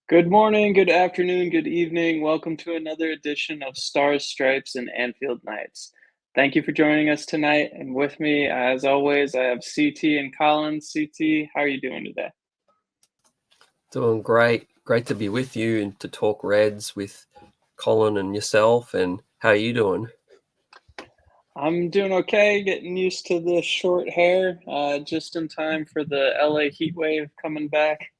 Good morning, good afternoon, good evening. Welcome to another edition of Stars, Stripes, and Anfield Nights. Thank you for joining us tonight. And with me, as always, I have CT and Colin. CT, how are you doing today? Doing great. Great to be with you and to talk Reds with Colin and yourself. And how are you doing? I'm doing okay, getting used to the short hair, just in time for the LA heat wave coming back.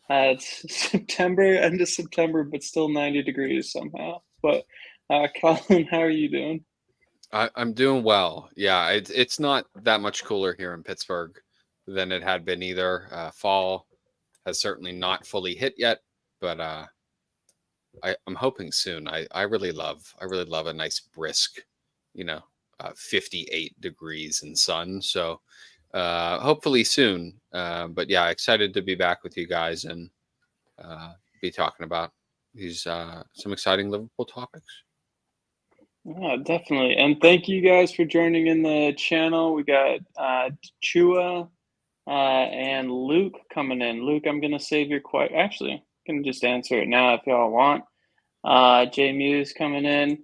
It's September, end of September, but still 90 degrees somehow. But Colin, how are you doing? I'm doing well. Yeah, it's not that much cooler here in Pittsburgh than it had been either. Fall has certainly not fully hit yet, but I'm hoping soon. I really love a nice brisk, 58 degrees and sun. So hopefully soon. But yeah, excited to be back with you guys and be talking about these some exciting Liverpool topics. Yeah, definitely. And thank you guys for joining in the channel. We got Chua and Luke coming in. Luke, I'm going to save your question. Actually, I can just answer it now if y'all want. Jay Muse coming in.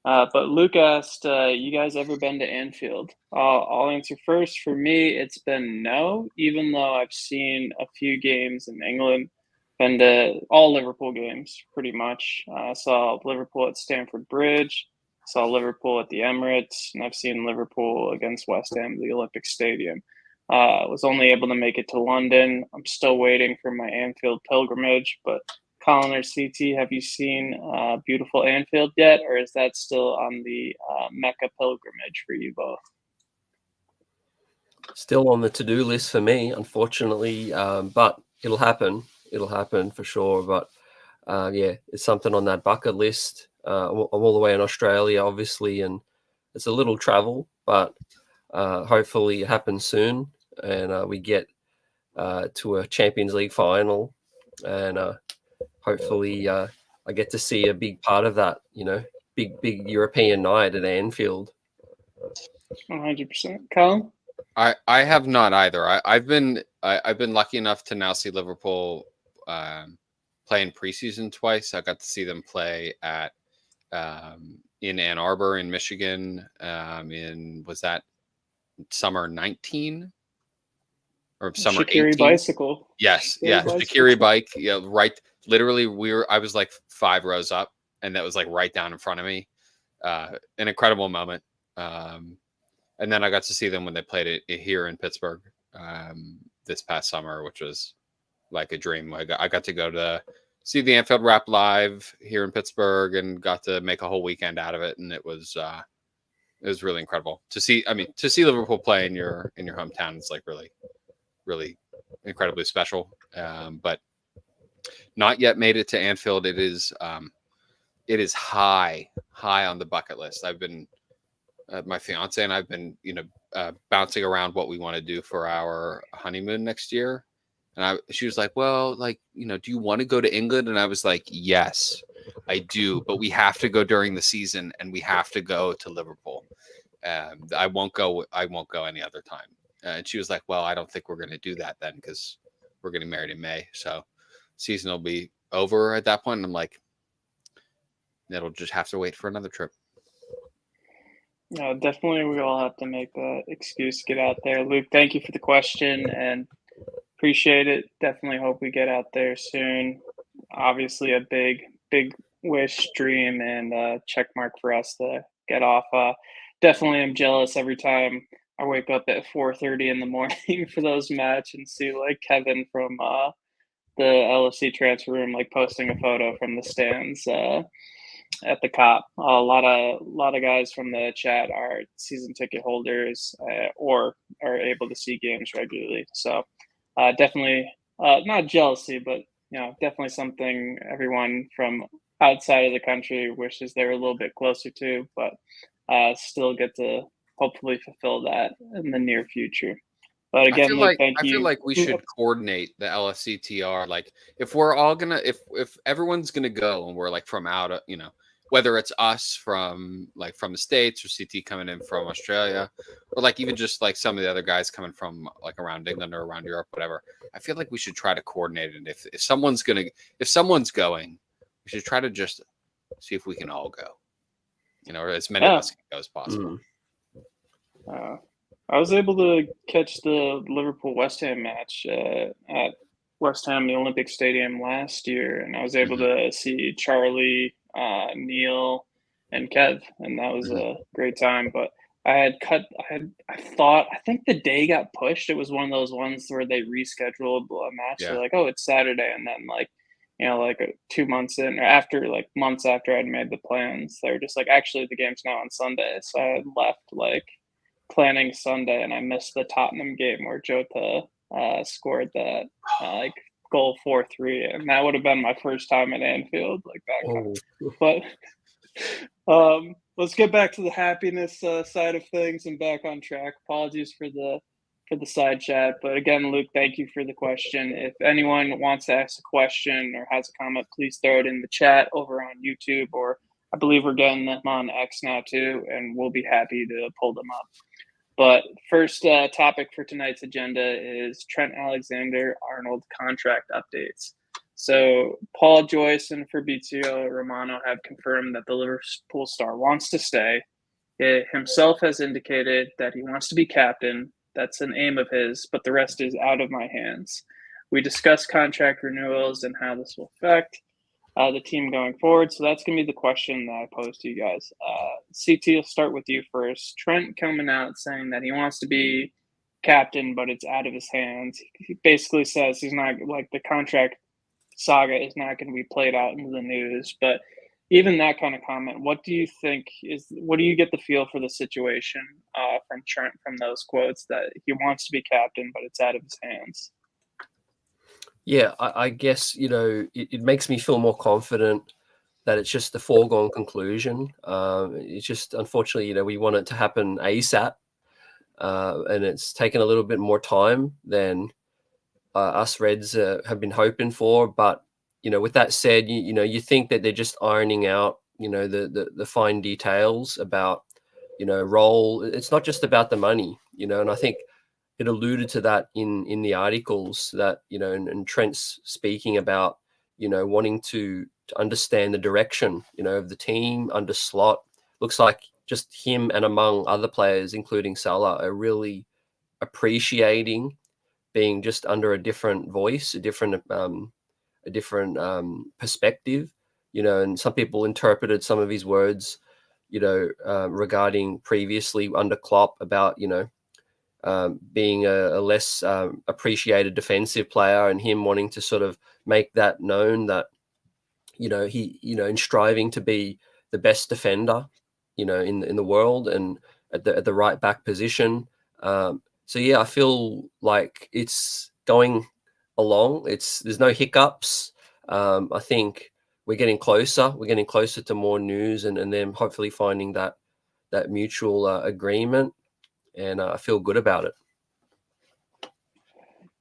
But Luke asked, you guys ever been to Anfield? I'll answer first. For me, it's been no, even though I've seen a few games in England. Been to all Liverpool games, pretty much. I saw Liverpool at Stamford Bridge, saw Liverpool at the Emirates, and I've seen Liverpool against West Ham at the Olympic Stadium. Was only able to make it to London. I'm still waiting for my Anfield pilgrimage, but Colin or CT, have you seen beautiful Anfield yet, or is that still on the Mecca pilgrimage for you both? Still on the to-do list for me, unfortunately, but it'll happen. It'll happen for sure. But yeah, it's something on that bucket list. I'm all the way in Australia, obviously, and it's a little travel, but hopefully it happens soon, and we get to a Champions League final, and hopefully I get to see a big part of that, big European night at Anfield. 100%. Colin? I have not either. I've been lucky enough to now see Liverpool play in preseason twice. I got to see them play at in Ann Arbor in Michigan. Was that summer 19 or summer Shaqiri 18? bicycle. Yes, Shaqiri yes, bicycle. Shaqiri bike. Yeah, right. Literally, I was like 5 rows up, and that was like right down in front of me. An incredible moment. And then I got to see them when they played it here in Pittsburgh this past summer, which was like a dream. I got to go to see the Anfield Wrap live here in Pittsburgh and got to make a whole weekend out of it, and it was really incredible to see. I mean, to see Liverpool play in your hometown is like really, really incredibly special. But not yet made it to Anfield. It is high on the bucket list. I've been my fiance and I've been, bouncing around what we want to do for our honeymoon next year. And she was like, well, like, do you want to go to England? And I was like, yes, I do. But we have to go during the season and we have to go to Liverpool. I won't go any other time. And she was like, well, I don't think we're going to do that then because we're getting married in May. So season will be over at that point. And I'm like, it'll just have to wait for another trip. No, definitely we all have to make that excuse to get out there. Luke, thank you for the question and appreciate it. Definitely hope we get out there soon. Obviously a big wish, dream, and check mark for us to get off. Definitely am jealous every time I wake up at 4:30 in the morning for those match and see like Kevin from the LFC transfer room like posting a photo from the stands at the Cop. A lot of guys from the chat are season ticket holders or are able to see games regularly. So definitely not jealousy, but definitely something everyone from outside of the country wishes they were a little bit closer to, but still get to hopefully fulfill that in the near future. But again, Luke, thank you. I feel like we should coordinate the LFCTR. Like if we're all gonna, if everyone's gonna go and we're like from out, whether it's us from the States or CT coming in from Australia, or like even just like some of the other guys coming from like around England or around Europe, whatever. I feel like we should try to coordinate it. If someone's going, we should try to just see if we can all go, or as many of us can go as possible. I was able to catch the Liverpool West Ham match at West Ham, the Olympic Stadium last year, and I was able to see Charlie, Neil, and Kev, and that was a great time. But I think the day got pushed. It was one of those ones where they rescheduled a match. Yeah. They're like, oh, it's Saturday, and then like 2 months in, or after like months after I'd made the plans, they were just like, actually, the game's now on Sunday. So I had left like planning Sunday, and I missed the Tottenham game where Jota scored that like goal 4-3, and that would have been my first time at Anfield, like that. But let's get back to the happiness side of things and back on track. Apologies for the side chat, but again, Luke, thank you for the question. If anyone wants to ask a question or has a comment, please throw it in the chat over on YouTube, or I believe we're getting them on X now too, and we'll be happy to pull them up. But first topic for tonight's agenda is Trent Alexander-Arnold contract updates. So Paul, Joyce, and Fabrizio Romano have confirmed that the Liverpool star wants to stay. He himself has indicated that he wants to be captain. That's an aim of his, but the rest is out of my hands. We discussed contract renewals and how this will affect the team going forward. So that's going to be the question that I pose to you guys. CT, I'll start with you first. Trent coming out saying that he wants to be captain, but it's out of his hands. He basically says he's not, like, the contract saga is not going to be played out into the news. But even that kind of comment, what do you get the feel for the situation from Trent from those quotes, that he wants to be captain, but it's out of his hands? Yeah, I guess, it makes me feel more confident that it's just a foregone conclusion. It's just, unfortunately, we want it to happen ASAP, and it's taken a little bit more time than us Reds have been hoping for. But, with that said, you think that they're just ironing out, the fine details about, role. It's not just about the money, and I think it alluded to that in the articles that, and Trent's speaking about, wanting to understand the direction, of the team under Slot. Looks like just him and among other players, including Salah, are really appreciating being just under a different voice, a different perspective, and some people interpreted some of his words, regarding previously under Klopp about, being a less appreciated defensive player, and him wanting to sort of make that known that, he, in striving to be the best defender, in the world, and at the right back position. So yeah, I feel like it's going along. There's no hiccups. I think we're getting closer. We're getting closer to more news, and then hopefully finding that mutual agreement. And I feel good about it.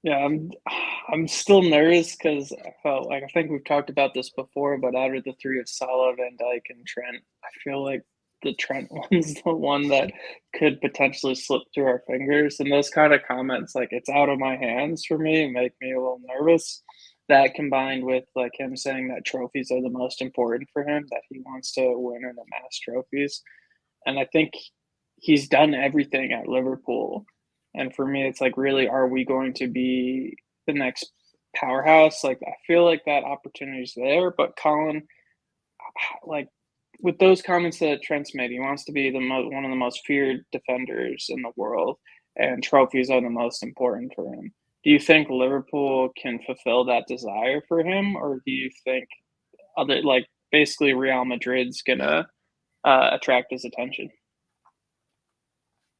Yeah, I'm still nervous because I think we've talked about this before, but out of the three of Salah, Van Dijk, and Trent, I feel like the Trent one's the one that could potentially slip through our fingers. And those kind of comments, like, it's out of my hands, for me, make me a little nervous. That combined with like him saying that trophies are the most important for him, that he wants to win and amass trophies. And I think he's done everything at Liverpool. And for me, it's like, really, are we going to be the next powerhouse? Like, I feel like that opportunity is there. But Colin, like, with those comments that Trent's made, he wants to be one of the most feared defenders in the world, and trophies are the most important for him. Do you think Liverpool can fulfill that desire for him, or do you think basically Real Madrid's gonna attract his attention?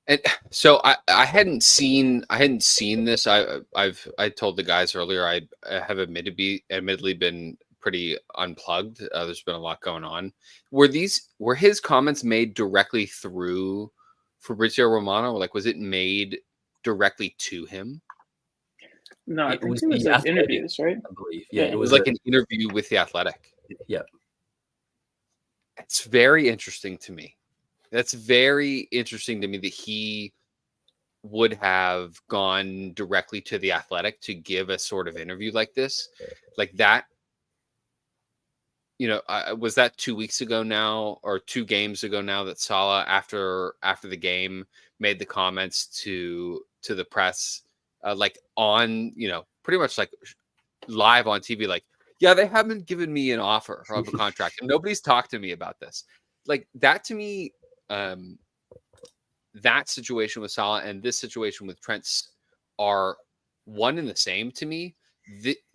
And so I hadn't seen this. I told the guys earlier I have admittedly been pretty unplugged. There's been a lot going on. Were his comments made directly through Fabrizio Romano? Like, was it made directly to him? No, I think it was like interviews, right? I believe. Yeah, it was like an interview with The Athletic. Yeah. It's very interesting to me. That's very interesting to me that he would have gone directly to The Athletic to give a sort of interview like this. Like that, was that 2 weeks ago now, or 2 games ago now, that Salah after the game made the comments to the press, like on, pretty much like live on TV, like, yeah, they haven't given me an offer of a contract and nobody's talked to me about this. Like that to me, that situation with Salah and this situation with Trent are one and the same to me.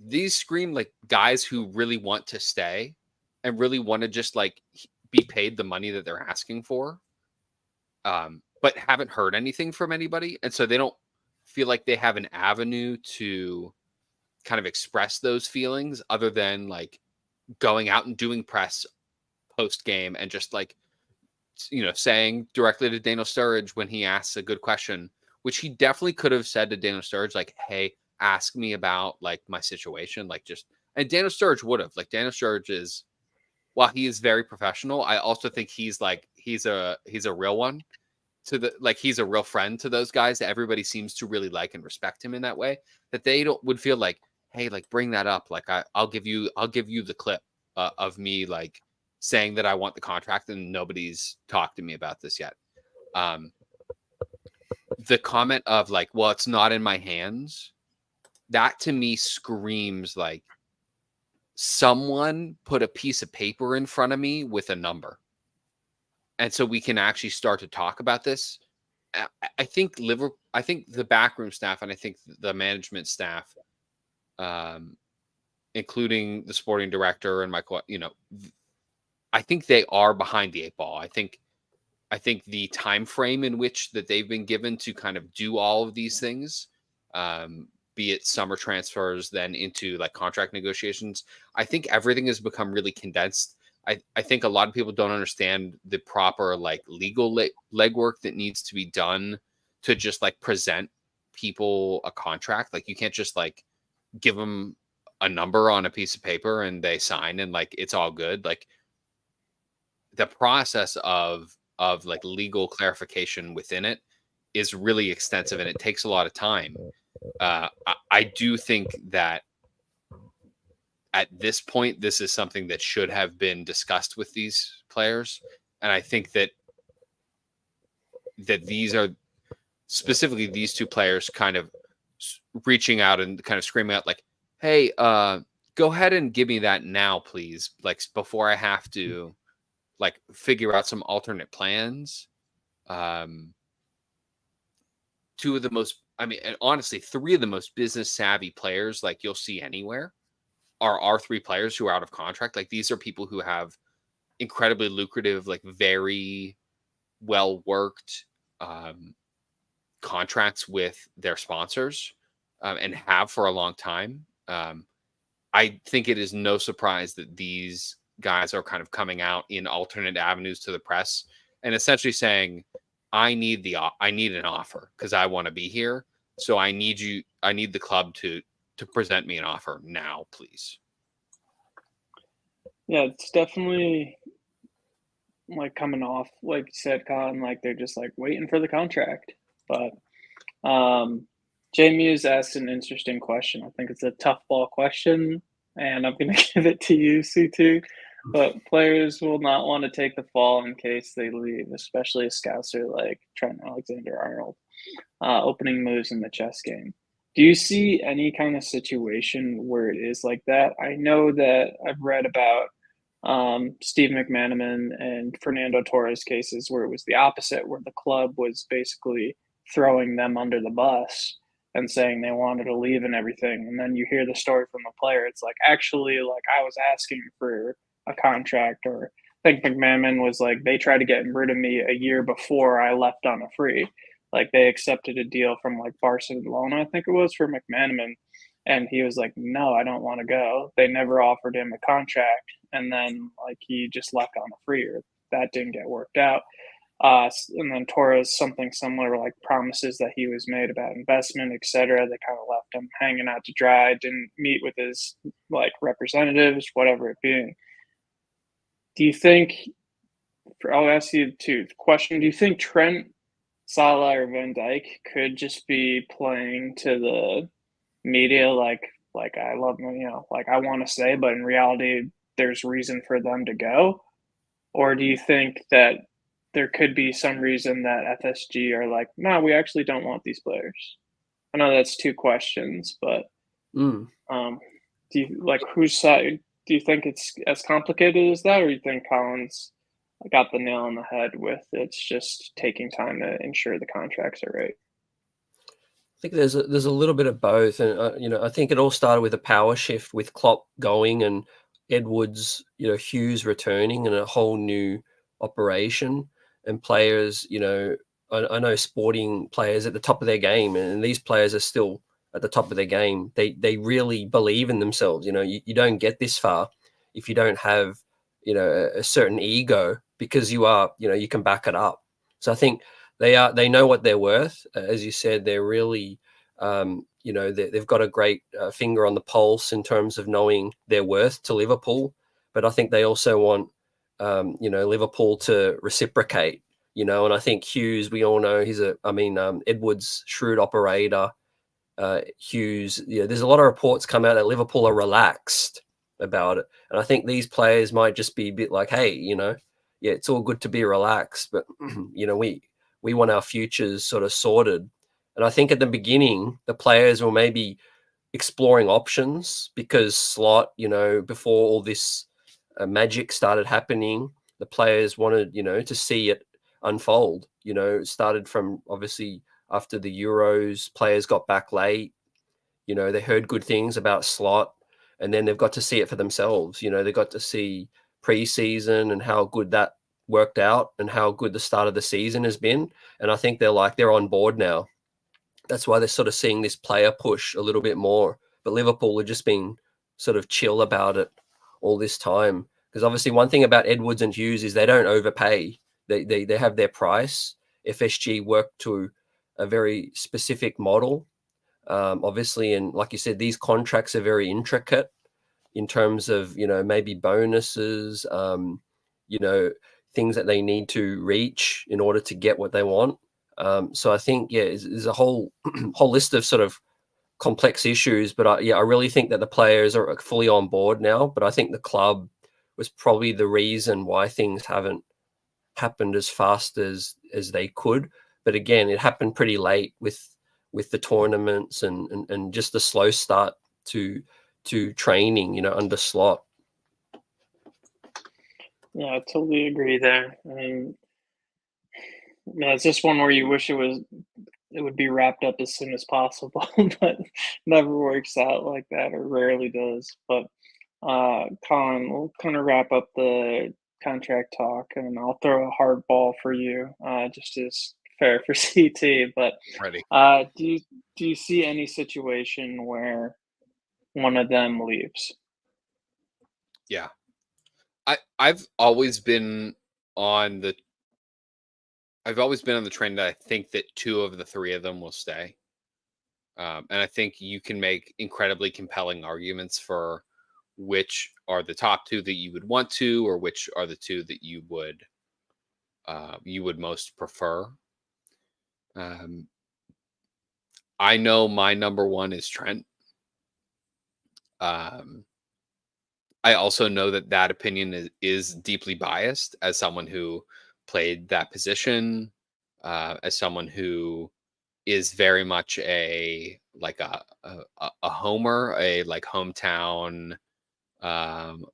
These scream like guys who really want to stay and really want to just like be paid the money that they're asking for, but haven't heard anything from anybody. And so they don't feel like they have an avenue to kind of express those feelings other than like going out and doing press post game and just like, saying directly to Daniel Sturridge when he asks a good question, which he definitely could have said to Daniel Sturridge, like, hey, ask me about like my situation. Like and Daniel Sturridge would have. Like Daniel Sturridge is, while he is very professional, I also think he's a real one he's a real friend to those guys that everybody seems to really like and respect him in that way, that they would feel like, hey, like bring that up. Like I'll give you the clip of me like saying that I want the contract and nobody's talked to me about this yet. The comment of like, well, it's not in my hands. That to me screams like someone put a piece of paper in front of me with a number. And so we can actually start to talk about this. I think the backroom staff and I think the management staff, including the sporting director and Michael, I think they are behind the 8 ball. I think the time frame in which that they've been given to kind of do all of these things, be it summer transfers, then into like contract negotiations, I think everything has become really condensed. I think a lot of people don't understand the proper like legal legwork that needs to be done to just like present people a contract. Like you can't just like give them a number on a piece of paper and they sign and like it's all good. Like the process of like legal clarification within it is really extensive and it takes a lot of time. I do think that at this point, this is something that should have been discussed with these players. And I think that these are specifically these 2 players kind of reaching out and kind of screaming out like, hey, go ahead and give me that now, please. Like before I have to like figure out some alternate plans. 2 of the most, and honestly, 3 of the most business savvy players like you'll see anywhere are our 3 players who are out of contract. Like these are people who have incredibly lucrative, like very well worked contracts with their sponsors and have for a long time. I think it is no surprise that these guys are kind of coming out in alternate avenues to the press and essentially saying, I need an offer because I want to be here. So I need the club to present me an offer now, please. Yeah, it's definitely like coming off, like you said, Colin, like they're just like waiting for the contract. But Jay Muse asked an interesting question. I think it's a tough ball question, and I'm going to give it to you, C2. But players will not want to take the fall in case they leave, especially a Scouser like Trent Alexander-Arnold, opening moves in the chess game. Do you see any kind of situation where it is like that? I know that I've read about Steve McManaman and Fernando Torres cases where it was the opposite, where the club was basically throwing them under the bus and saying they wanted to leave and everything. And then you hear the story from the player. It's like, actually, like I was asking for a contract, or I think McManaman was like, they tried to get rid of me a year before I left on a free. Like they accepted a deal from like Barcelona, I think it was, for McManaman. And he was like, no, I don't want to go. They never offered him a contract. And then like he just left on a free, or that didn't get worked out. And then Torres, something similar, like promises that he was made about investment, etc. They kind of left him hanging out to dry, didn't meet with his like representatives, whatever it being. Do you think I'll ask you two question. Do you think Trent, Salah, or Van Dijk could just be playing to the media like I love like I want to say, but in reality, there's reason for them to go? Or do you think that there could be some reason that FSG are like, no, we actually don't want these players? I know that's two questions, but Mm. do you like whose side? Do you think it's as complicated as that, or do you think Collins got the nail on the head with it's just taking time to ensure the contracts are right? I think there's a little bit of both, and I think it all started with a power shift with Klopp going and Edwards, Hughes returning, and a whole new operation and players. I know sporting players at the top of their game, and these players are still at the top of their game. They really believe in themselves. You don't get this far if you don't have a certain ego, because you can back it up. So I think they know what they're worth. As you said, they're really they've got a great finger on the pulse in terms of knowing their worth to Liverpool. But I think they also want Liverpool to reciprocate. And I think Hughes, we all know Edwards, shrewd operator. Hughes, there's a lot of reports come out that Liverpool are relaxed about it, and I think these players might just be a bit like, hey, it's all good to be relaxed, but we want our futures sort of sorted. And I think at the beginning, the players were maybe exploring options because Slot, before all this magic started happening, the players wanted, to see it unfold. It started from obviously after the Euros, players got back late. They heard good things about Slot, and then they've got to see it for themselves. They got to see pre-season and how good that worked out and how good the start of the season has been. And I think they're on board now. That's why they're sort of seeing this player push a little bit more. But Liverpool have just been sort of chill about it all this time. Because obviously one thing about Edwards and Hughes is they don't overpay. They have their price. FSG work to a very specific model, obviously. And like you said, these contracts are very intricate in terms of, maybe bonuses, things that they need to reach in order to get what they want. So I think, there's a whole list of sort of complex issues, but I really think that the players are fully on board now. But I think the club was probably the reason why things haven't happened as fast as they could. But again, it happened pretty late with the tournaments and just the slow start to training, under Slot. Yeah, I totally agree there. I mean, yeah, it's just one where you wish it would be wrapped up as soon as possible, but never works out like that, or rarely does. But Colin, we'll kind of wrap up the contract talk, and I'll throw a hard ball for you, just as fair for CT. But Ready. do you see any situation where one of them leaves? Yeah. I've always been on the trend that I think that two of the three of them will stay. And I think you can make incredibly compelling arguments for which are the top two that you would want to, or which are the two that you would most prefer. I know my number one is Trent. I also know that opinion is deeply biased as someone who played that position, as someone who is very much a homer, a like hometown,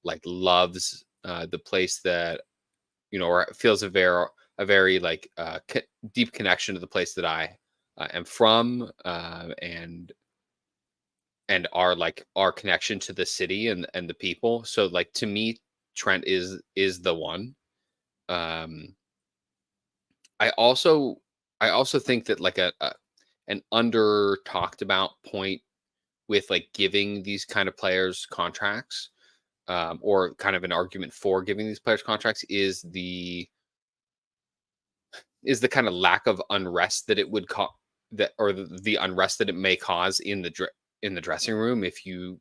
like loves the place that or feels a very like deep connection to the place that I am from, and our connection to the city and the people. So like to me, Trent is the one. I also think that like an under talked about point with like giving these kind of players contracts, or kind of an argument for giving these players contracts, is the kind of lack of unrest that it would cause, that or the unrest that it may cause in the dressing room if you,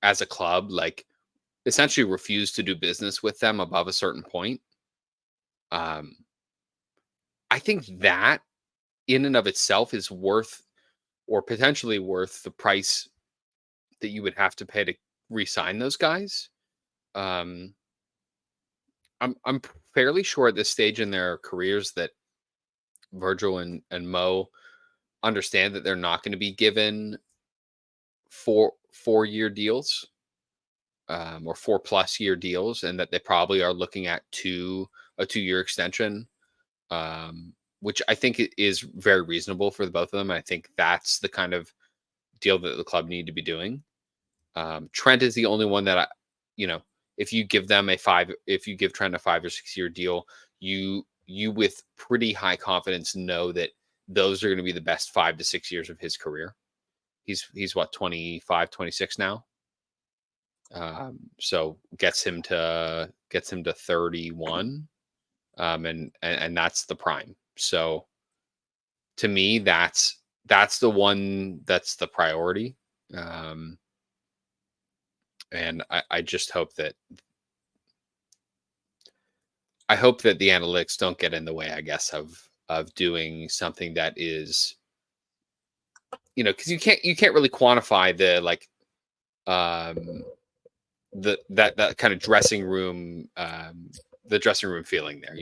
as a club, like essentially refuse to do business with them above a certain point. I think that in and of itself is worth, or potentially worth, the price that you would have to pay to re-sign those guys. I'm fairly sure at this stage in their careers that Virgil and Mo understand that they're not going to be given 4-year deals, or 4+ year deals, and that they probably are looking at a 2-year extension, which I think is very reasonable for the both of them. I think that's the kind of deal that the club need to be doing. Trent is the only one that if you give Trent a 5 or 6 year deal, you with pretty high confidence know that those are going to be the best 5 to 6 years of his career. He's what, 25, 26 now. So gets him to 31. And that's the prime. So to me, that's the one that's the priority. And I just hope that the analytics don't get in the way, I guess, of doing something that is, because you can't really quantify that kind of dressing room, the dressing room feeling there,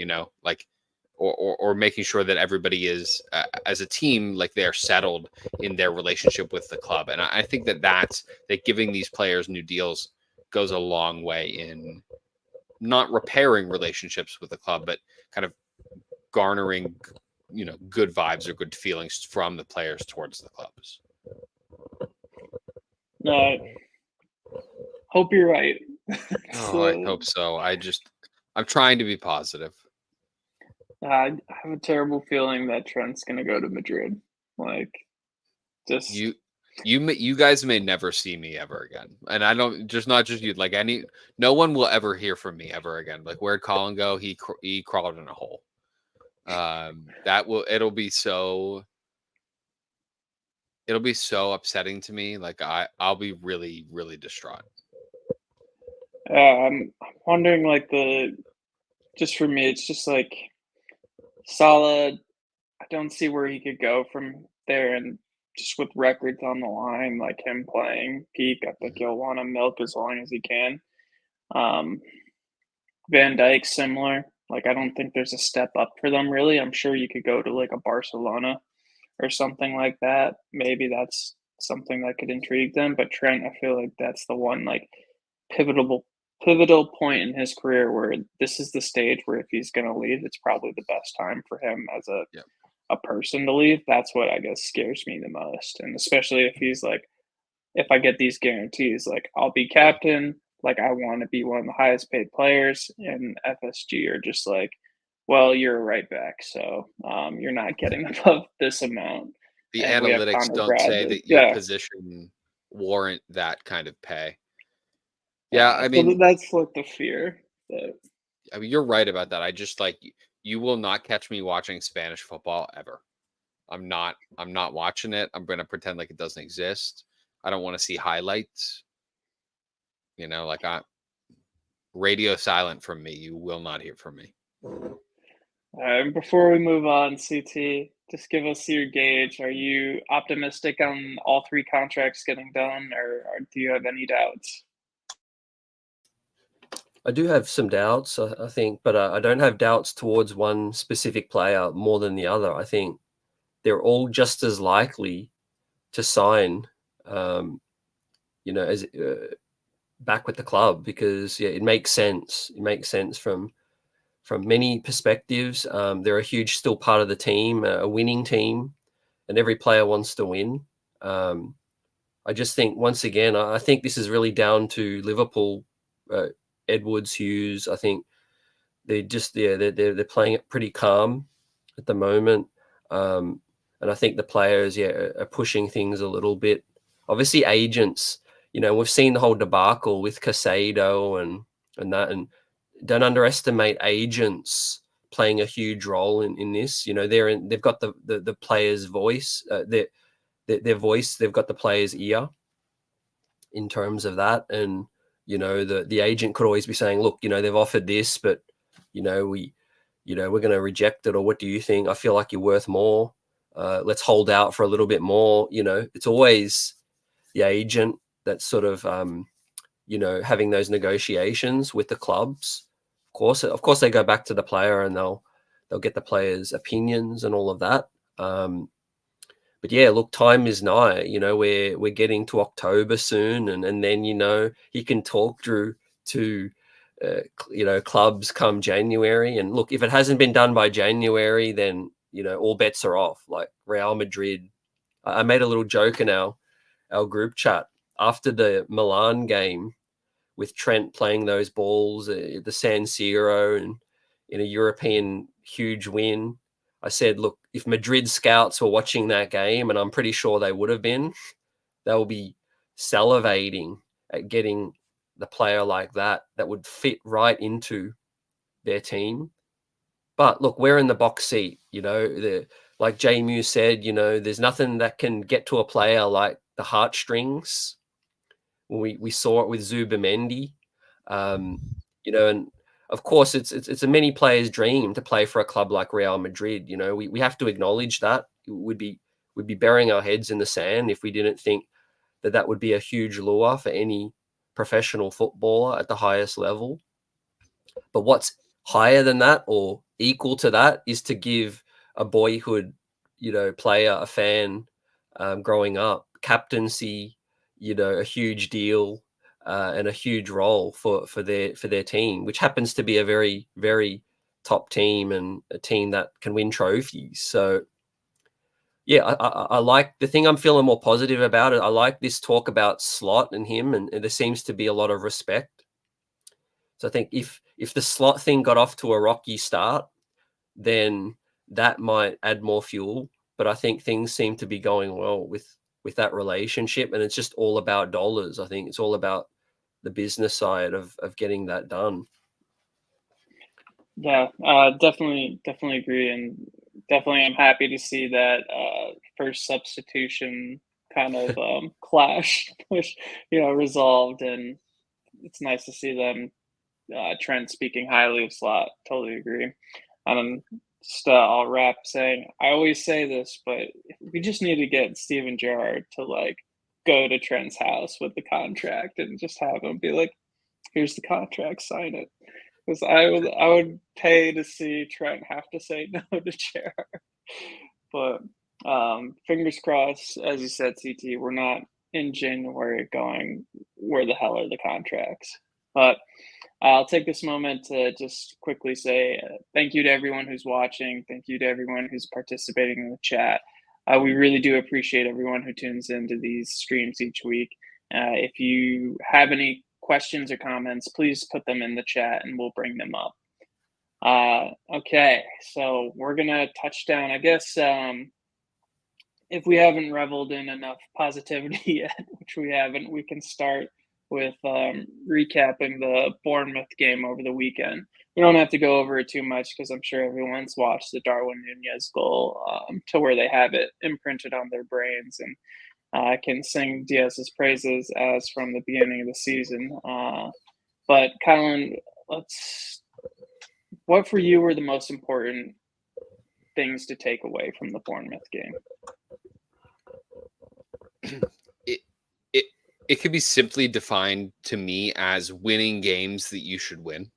or making sure that everybody is, as a team, like they're settled in their relationship with the club. And I think that giving these players new deals goes a long way in not repairing relationships with the club, but kind of garnering, good vibes or good feelings from the players towards the clubs. No, hope you're right. I hope so. I'm trying to be positive. I have a terrible feeling that Trent's going to go to Madrid. You guys may never see me ever again. And I don't, not just you, no one will ever hear from me ever again. Like, where'd Colin go? He crawled in a hole. It'll be so upsetting to me. Like, I'll be really, really distraught. I'm wondering, just for me, it's just Salah, I don't see where he could go from there, and just with records on the line, like him playing peak, I think he'll want to milk as long as he can. Van Dijk, similar. I don't think there's a step up for them, really. I'm sure you could go to a Barcelona or something like that. Maybe that's something that could intrigue them. But Trent, I feel like that's the one pivotal point in his career where this is the stage where if he's going to leave, it's probably the best time for him as a person to leave. That's what I guess scares me the most. And especially if he's if I get these guarantees, I'll be captain, I want to be one of the highest paid players, and FSG are just well, you're a right back, so you're not getting above this amount. The and analytics don't say that your position warrant that kind of pay. Yeah, I mean, so that's the fear. I mean, you're right about that. I just you will not catch me watching Spanish football ever. I'm not watching it. I'm going to pretend like it doesn't exist. I don't want to see highlights. Radio silent from me. You will not hear from me. Before we move on, CT, just give us your gauge. Are you optimistic on all 3 contracts getting done, or do you have any doubts? I do have some doubts, I think, but I don't have doubts towards one specific player more than the other. I think they're all just as likely to sign, as back with the club, because it makes sense. It makes sense from many perspectives. They're a huge still part of the team, a winning team, and every player wants to win. I just think, once again, I think this is really down to Liverpool. Edwards, Hughes, I think they're playing it pretty calm at the moment. And I think the players, are pushing things a little bit. Obviously, agents, we've seen the whole debacle with Casado and that, and don't underestimate agents playing a huge role in this. They've got the player's voice, their voice. They've got the player's ear in terms of that, and the agent could always be saying, look, they've offered this, but we we're going to reject it, or what do you think? I feel like you're worth more. Let's hold out for a little bit more. It's always the agent that's sort of, having those negotiations with the clubs. Of course, they go back to the player and they'll get the player's opinions and all of that. But yeah, look, time is nigh. We're getting to October soon, and then he can talk through to clubs come January. And look, if it hasn't been done by January, then all bets are off. Like Real Madrid, I made a little joke in our group chat after the Milan game with Trent playing those balls, the San Siro, and in a European huge win. I said, look, if Madrid scouts were watching that game, and I'm pretty sure they would have been, they'll be salivating at getting the player like that would fit right into their team. But look, we're in the box seat, like Jay Mew said, there's nothing that can get to a player like the heartstrings. We saw it with Zubimendi, and of course it's a many players' dream to play for a club like Real Madrid. We have to acknowledge that. We'd be burying our heads in the sand if we didn't think that would be a huge lure for any professional footballer at the highest level. But what's higher than that or equal to that is to give a boyhood, player, a fan, growing up, captaincy, a huge deal, and a huge role for their team, which happens to be a very, very top team and a team that can win trophies. So yeah, I like the thing I'm feeling more positive about it. I like this talk about Slot and him, and there seems to be a lot of respect. So I think if the Slot thing got off to a rocky start, then that might add more fuel. But I think things seem to be going well with that relationship, and it's just all about dollars. I think it's all about the business side of getting that done. Yeah, definitely agree, and definitely I'm happy to see that first substitution kind of clash, which resolved, and it's nice to see them. Trent speaking highly of Slot, totally agree. Just I'll wrap saying I always say this, but we just need to get Steven Gerrard to go to Trent's house with the contract and just have him be like, "Here's the contract, sign it." Because I would pay to see Trent have to say no to Gerrard. But fingers crossed, as you said, CT, we're not in January going, where the hell are the contracts? But I'll take this moment to just quickly say thank you to everyone who's watching. Thank you to everyone who's participating in the chat. We really do appreciate everyone who tunes into these streams each week. If you have any questions or comments, please put them in the chat and we'll bring them up. Okay, so we're going to touch down, I guess, if we haven't reveled in enough positivity yet, which we haven't, we can start with recapping the Bournemouth game over the weekend. We don't have to go over it too much because I'm sure everyone's watched the Darwin Nunez goal to where they have it imprinted on their brains and can sing Diaz's praises as from the beginning of the season. But Colin, what for you were the most important things to take away from the Bournemouth game? It could be simply defined to me as winning games that you should win.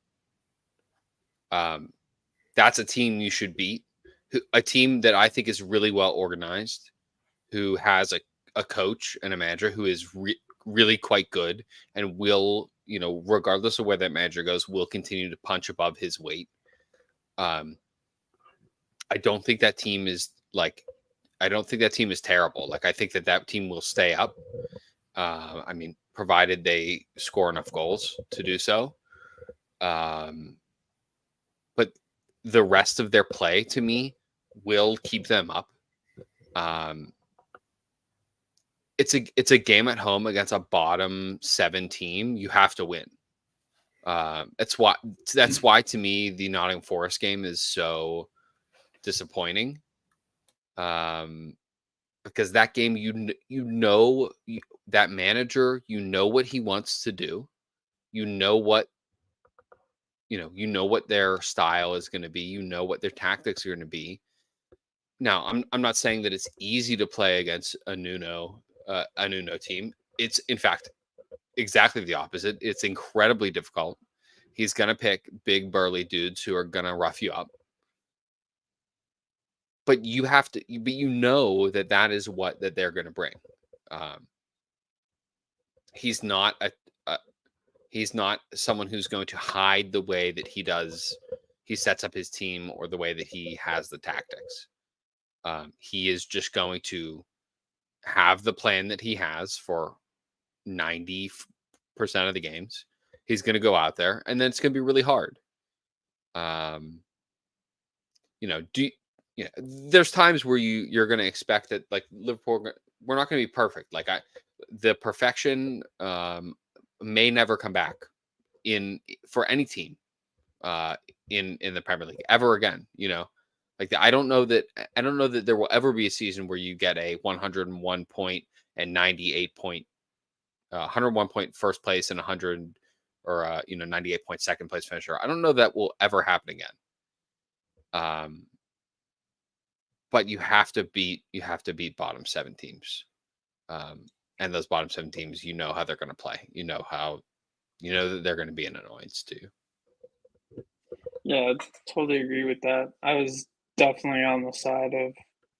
That's a team you should beat. A team that I think is really well organized, who has a coach and a manager who is really quite good and will, regardless of where that manager goes, will continue to punch above his weight. I don't think that team is terrible. I think that team will stay up. Provided they score enough goals to do so. But the rest of their play, to me, will keep them up. It's a game at home against a bottom 7 team. You have to win. That's why to me the Nottingham Forest game is so disappointing. Because that game, that manager, what he wants to do, what you know what their style is going to be, you know what their tactics are going to be. Now, I'm not saying that it's easy to play against a Nuno team. It's in fact exactly the opposite. It's incredibly difficult. He's going to pick big burly dudes who are going to rough you up. But you have to, but you know that is what that they're going to bring. He's not he's not someone who's going to hide the way that he sets up his team or the way that he has the tactics. He is just going to have the plan that he has for 90% of the games. He's going to go out there, and then it's going to be really hard. There's times where you're going to expect that, like, Liverpool, we're not going to be perfect. Like, the perfection may never come back for any team in the Premier League ever again. Like, I don't know that there will ever be a season where you get a 101 point and 98 point, 101 point first place and 100 or 98 point second place finisher. I don't know that will ever happen again. But you have to beat bottom 7 teams. And those bottom 7 teams, how they're going to play. That they're going to be an annoyance too. Yeah, I totally agree with that. I was definitely on the side of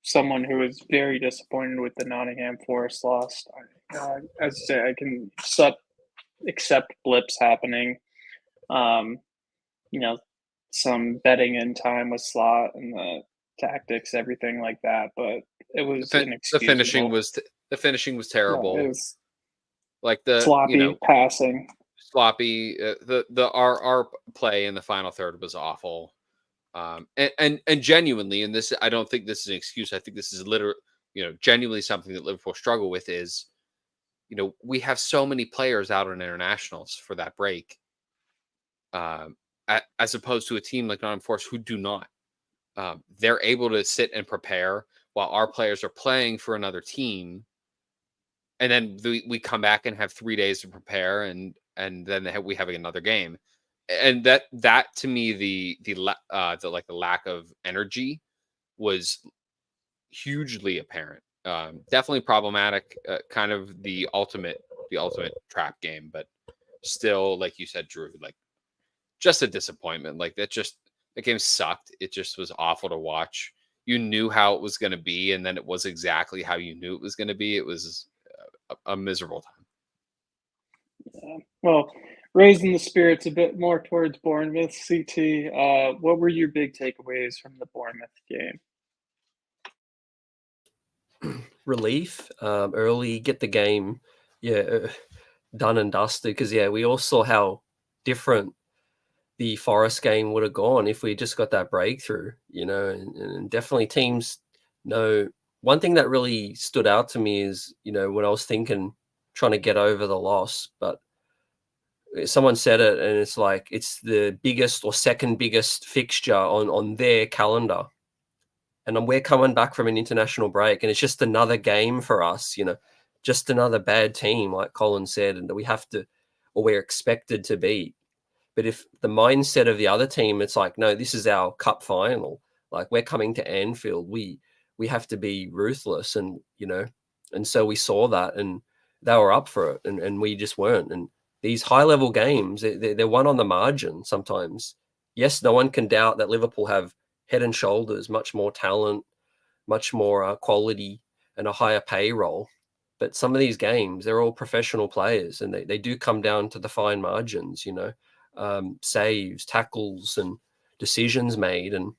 someone who was very disappointed with the Nottingham Forest loss. As I say, I can accept blips happening. Some betting in time with Slot and the tactics, everything like that. But it was inexcusable. The finishing was terrible. No, it was like the sloppy passing. Sloppy. Our play in the final third was awful. And genuinely, and this, I don't think this is an excuse. I think this is literally, genuinely something that Liverpool struggle with is, we have so many players out on internationals for that break, as opposed to a team like Nottingham Forest who do not. They're able to sit and prepare while our players are playing for another team, and then we come back and have 3 days to prepare, and then we have another game. And that to me, the lack of energy was hugely apparent. Definitely problematic. Kind of the ultimate trap game, but still, like you said, Drew, like, just a disappointment. Like, that game sucked. It just was awful to watch. You knew how it was going to be, and then it was exactly how you knew it was going to be. It was a miserable time. Yeah. Well, raising the spirits a bit more towards Bournemouth, CT, what were your big takeaways from the Bournemouth game? Relief, early, get the game, done and dusted. Because, we all saw how different the Forest game would have gone if we just got that breakthrough, and definitely teams know. One thing that really stood out to me is, when I was trying to get over the loss, but someone said it, and it's like, it's the biggest or second biggest fixture on their calendar. And we're coming back from an international break, and it's just another game for us, just another bad team, like Colin said, and we have to, or we're expected to beat. But if the mindset of the other team, it's like, no, this is our cup final. Like, we're coming to Anfield. We have to be ruthless, and and so we saw that, and they were up for it, and we just weren't. And these high level games, they're won on the margin sometimes. Yes, no one can doubt that Liverpool have head and shoulders much more talent, much more quality, and a higher payroll. But some of these games, they're all professional players, and they do come down to the fine margins, saves, tackles, and decisions made. And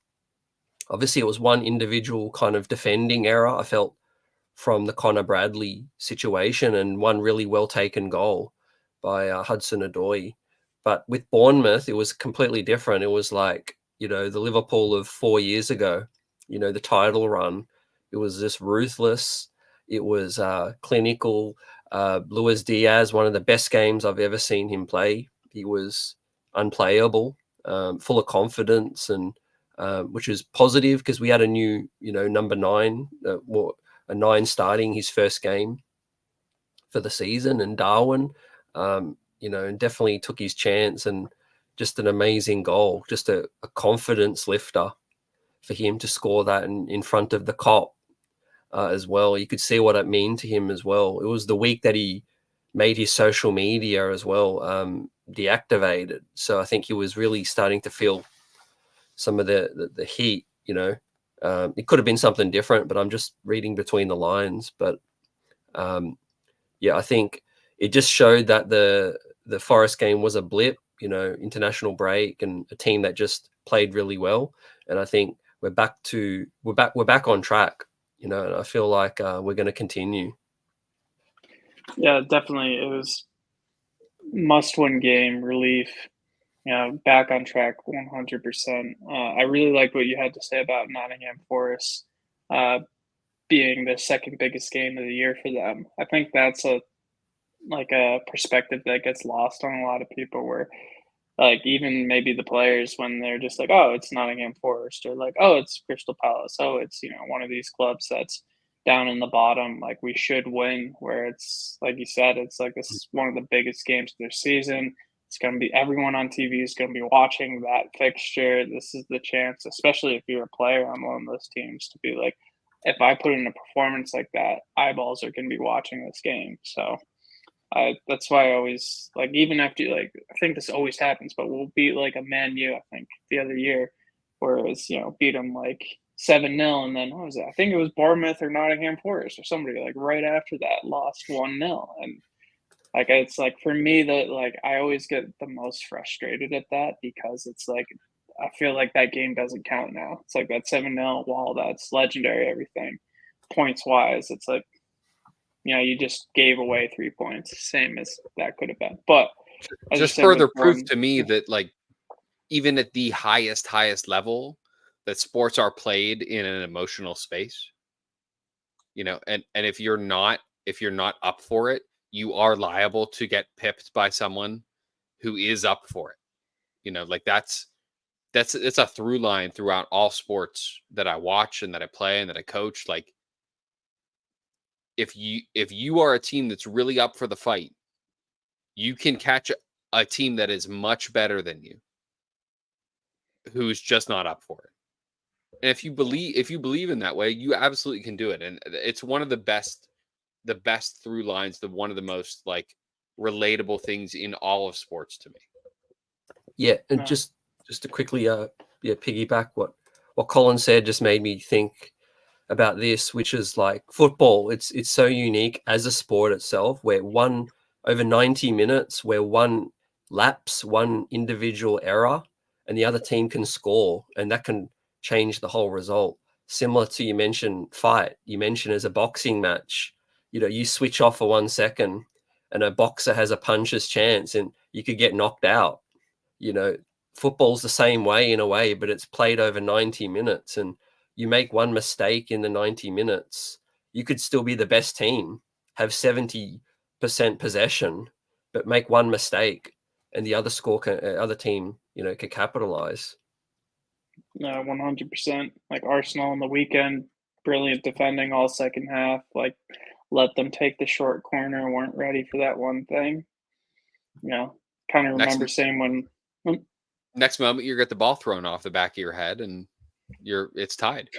obviously it was one individual kind of defending error, I felt, from the Connor Bradley situation, and one really well taken goal by Hudson-Odoi. But with Bournemouth, it was completely different. It was like, the Liverpool of 4 years ago, the title run. It was just ruthless. It was clinical. Luis Diaz, one of the best games I've ever seen him play. He was unplayable, full of confidence, and which was positive because we had a new, number 9, a 9 starting his first game for the season, and Darwin, and definitely took his chance and just an amazing goal, just a confidence lifter for him to score that in front of the Kop as well. You could see what it meant to him as well. It was the week that he made his social media as well deactivated. So I think he was really starting to feel some of the heat, you know. It could have been something different, but I'm just reading between the lines. But yeah, I think it just showed that the Forest game was a blip, you know, international break, and a team that just played really well. And I think we're back on track, you know, and I feel like we're going to continue. Yeah, definitely. It was must-win game, relief. Back on track 100%. I really liked what you had to say about Nottingham Forest being the second biggest game of the year for them. I think that's a perspective that gets lost on a lot of people, where like even maybe the players, when they're just like, oh, it's Nottingham Forest, or like, oh, it's Crystal Palace, oh, it's one of these clubs that's down in the bottom, like we should win. Where it's like you said, it's like this is one of the biggest games of their season. It's going to be, everyone on TV is going to be watching that fixture. This is the chance, especially if you're a player on one of those teams, to be like, if I put in a performance like that, eyeballs are going to be watching this game. So that's why I always like, even after I think this always happens, but we'll beat like a Man U, I think the other year, where it was, beat them like 7-0, and then what was it? I think it was Bournemouth or Nottingham Forest or somebody like right after that lost 1-0. And like, it's like, for me, that like I always get the most frustrated at that, because it's like I feel like that game doesn't count now. It's like that 7-0, while that's legendary, everything points wise, it's like, you just gave away 3 points, same as that could have been. But just further proof to me that, like, even at the highest level, that sports are played in an emotional space. And if you're not up for it, you are liable to get pipped by someone who is up for it. Like it's a through line throughout all sports that I watch and that I play and that I coach. Like, if you are a team that's really up for the fight, you can catch a team that is much better than you, who's just not up for it. And if you believe in that way, you absolutely can do it. And it's one of the best through lines, one of the most like relatable things in all of sports to me. Yeah, and just to quickly piggyback what Colin said, just made me think about this, which is like football. It's so unique as a sport itself, where over 90 minutes, where one lapse, one individual error, and the other team can score, and that can change the whole result. Similar to, you mentioned as a boxing match, you switch off for 1 second and a boxer has a puncher's chance and you could get knocked out. Football's the same way in a way, but it's played over 90 minutes, and you make one mistake in the 90 minutes, you could still be the best team, have 70% possession, but make one mistake and the other team, could capitalize. No, 100%. Like Arsenal on the weekend, brilliant defending all second half. Like, let them take the short corner, weren't ready for that one thing. Kind of remember saying when next moment you get the ball thrown off the back of your head and it's tied.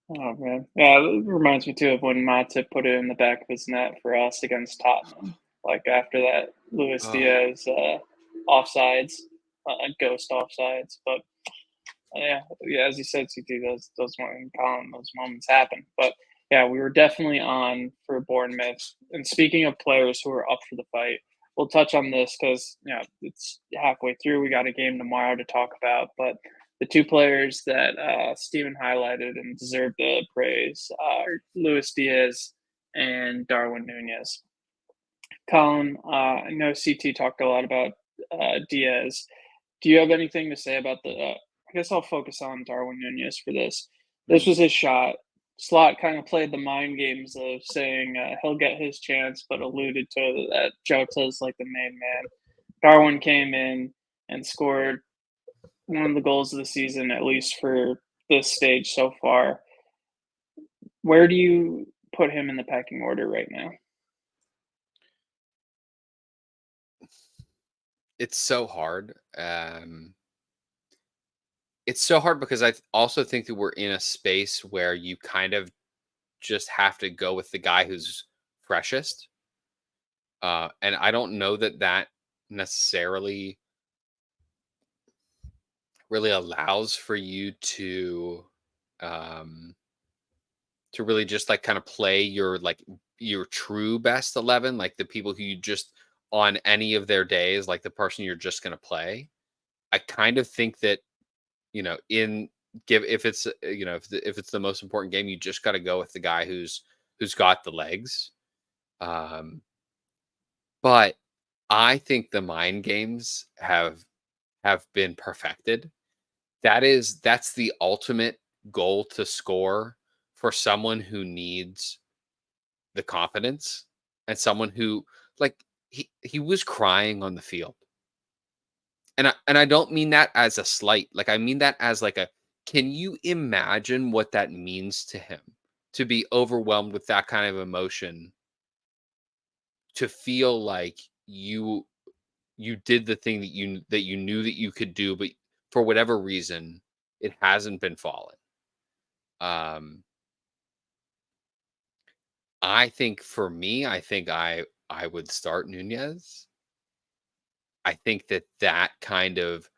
Oh man, yeah, it reminds me too of when Matip put it in the back of his net for us against Tottenham. Like after that, Luis Diaz offsides, ghost offsides. But yeah, as you said, CT, those moments happen. But yeah, we were definitely on for Bournemouth. And speaking of players who are up for the fight, we'll touch on this because it's halfway through. We got a game tomorrow to talk about, but the two players that Steven highlighted and deserve the praise are Luis Diaz and Darwin Nunes. Colin, I know CT talked a lot about Diaz. Do you have anything to say about I guess I'll focus on Darwin Nunes for this. This was his shot. Slot kind of played the mind games of saying he'll get his chance, but alluded to that Jota's like the main man. Darwin came in and scored one of the goals of the season, at least for this stage so far. Where do you put him in the pecking order right now? it's so hard. It's so hard because also think that we're in a space where you kind of just have to go with the guy who's freshest. And I don't know that that necessarily really allows for you um, to really just like kind of play your true best 11, like the people who you just on any of their days, like the person you're just going to play. I kind of think that, in give if it's if it's the most important game, you just got to go with the guy who's got the legs. Um, but I think the mind games have been perfected. That's the ultimate goal to score for someone who needs the confidence and someone who like he was crying on the field. And I don't mean that as a slight. Like I mean that as like a can you imagine what that means to him to be overwhelmed with that kind of emotion, to feel like you did the thing that you knew that you could do, but for whatever reason it hasn't been falling. Um I think for me, I think I would start Nunez. I think that kind of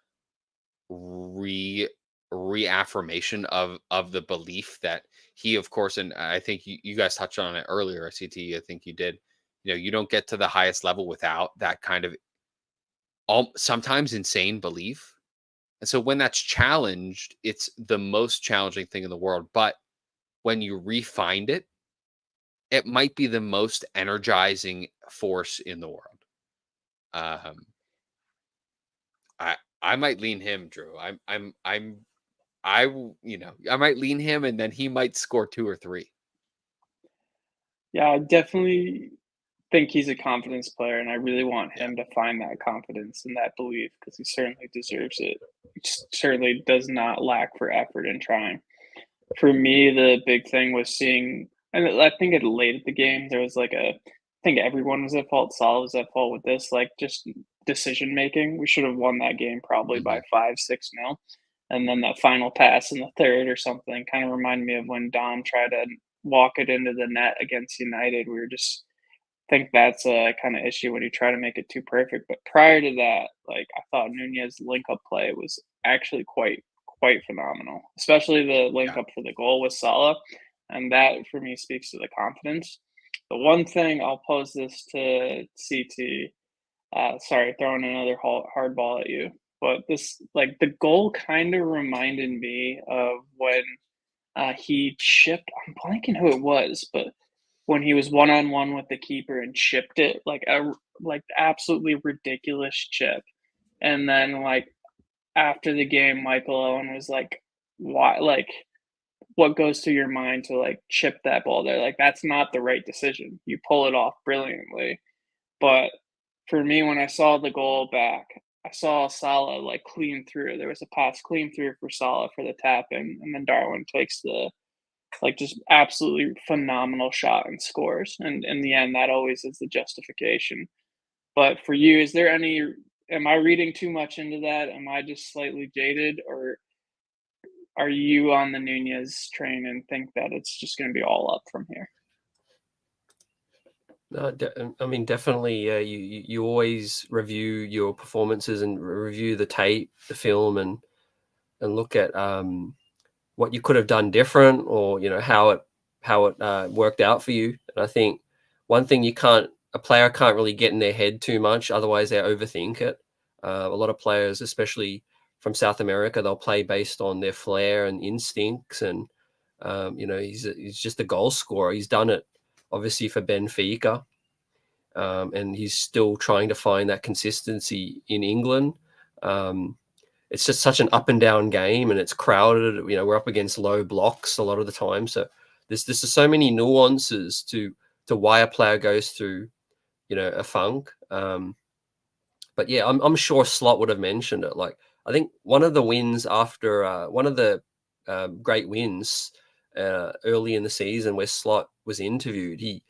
re reaffirmation of the belief that he, of course, and I think you guys touched on it earlier, CT, I think you did. You don't get to the highest level without that kind of sometimes insane belief. And so when that's challenged, it's the most challenging thing in the world. But when you refind it, it might be the most energizing force in the world. Um, I might lean him, Drew. I might lean him, and then he might score 2 or 3. Yeah, I definitely think he's a confidence player, and I really want Yeah. him to find that confidence and that belief because he certainly deserves it. He certainly does not lack for effort and trying. For me, the big thing was seeing, and I think at late at the game, there was like I think everyone was at fault. Salah was at fault with this, like just decision making. We should have won that game probably by Mhm. 5-6 nil. And then that final pass in the third or something kind of reminded me of when Dom tried to walk it into the net against United. We were just think that's a kind of issue when you try to make it too perfect. But prior to that, like I thought Nunez link up play was actually quite phenomenal, especially the link Yeah. up for the goal with Salah, and that for me speaks to the confidence. The one thing I'll pose this to CT. Sorry, throwing another hard ball at you, but this like the goal kind of reminded me of when he chipped. I'm blanking who it was, but when he was one on one with the keeper and chipped it like like absolutely ridiculous chip. And then like after the game, Michael Owen was like, "Why? Like, what goes through your mind to like chip that ball there? Like, that's not the right decision. You pull it off brilliantly." But for me, when I saw the goal back, I saw Salah like clean through. There was a pass clean through for Salah for the tapping, and then Darwin takes the like just absolutely phenomenal shot and scores. And in the end, that always is the justification. But for you, is there any? Am I reading too much into that? Am I just slightly jaded, or are you on the Nunez train and think that it's just going to be all up from here? No, I mean, definitely. You always review your performances and review the tape, the film, and look at what you could have done different, or how it worked out for you. And I think one thing a player can't really get in their head too much, otherwise they overthink it. A lot of players, especially from South America, they'll play based on their flair and instincts, and he's just a goal scorer. He's done it obviously for Benfica, and he's still trying to find that consistency in England. It's just such an up and down game, and it's crowded. We're up against low blocks a lot of the time, so there's so many nuances to why a player goes through a funk. But yeah, I'm sure Slot would have mentioned it. Like I think one of the wins after one of the great wins early in the season where Slot was interviewed, he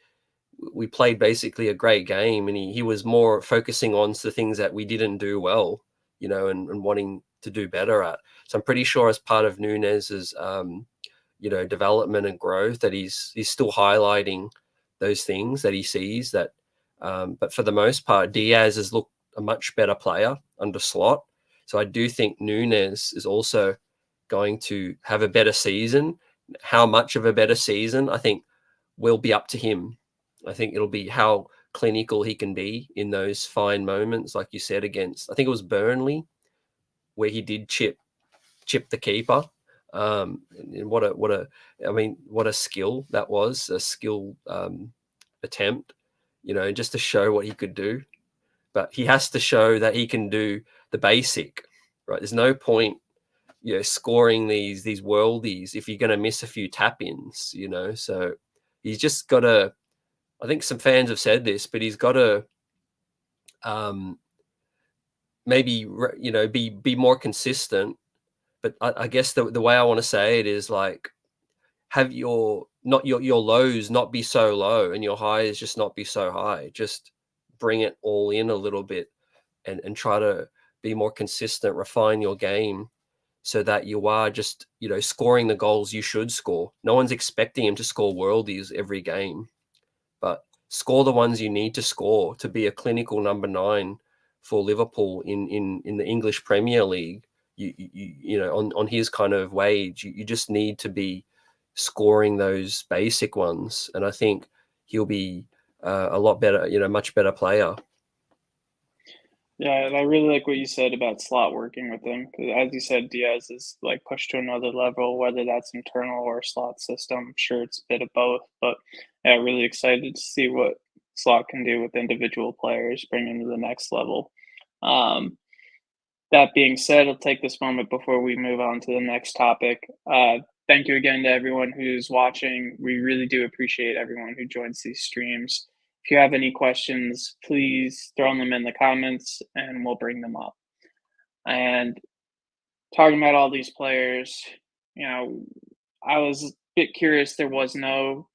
we played basically a great game, and he was more focusing on the things that we didn't do well, you know, and wanting to do better at. So I'm pretty sure as part of Nunes's, you know, development and growth, that he's still highlighting those things that he sees. That, but for the most part, Diaz has looked a much better player under Slot. So I do think Nunes is also going to have a better season. How much of a better season, I think, will be up to him. I think it'll be how clinical he can be in those fine moments, like you said, against, I think it was Burnley, where he did chip the keeper. And what a skill that was, a skill attempt, you know, just to show what he could do. But he has to show that he can do the basic, right? There's no point, you know, scoring these worldies if you're going to miss a few tap-ins, you know. So he's just got to, I think some fans have said this, but he's got to maybe, you know, be more consistent. But I guess the way I want to say it is, like, have your lows not be so low and your highs just not be so high. Just bring it all in a little bit and try to be more consistent, refine your game so that you are just, you know, scoring the goals you should score. No one's expecting him to score worldies every game, but score the ones you need to score to be a clinical number 9 for Liverpool in the English Premier League. You know, on his kind of wage, you just need to be scoring those basic ones, and I think he'll be a lot better, you know, much better player. Yeah, and I really like what you said about Slot working with him. 'Cause as you said, Diaz is like pushed to another level, whether that's internal or Slot system. I'm sure it's a bit of both, but yeah, really excited to see what Slot can do with individual players, bring them to the next level. Um, that being said, I'll take this moment before we move on to the next topic. Thank you again to everyone who's watching. We really do appreciate everyone who joins these streams. If you have any questions, please throw them in the comments and we'll bring them up. And talking about all these players, you know, I was a bit curious. There was no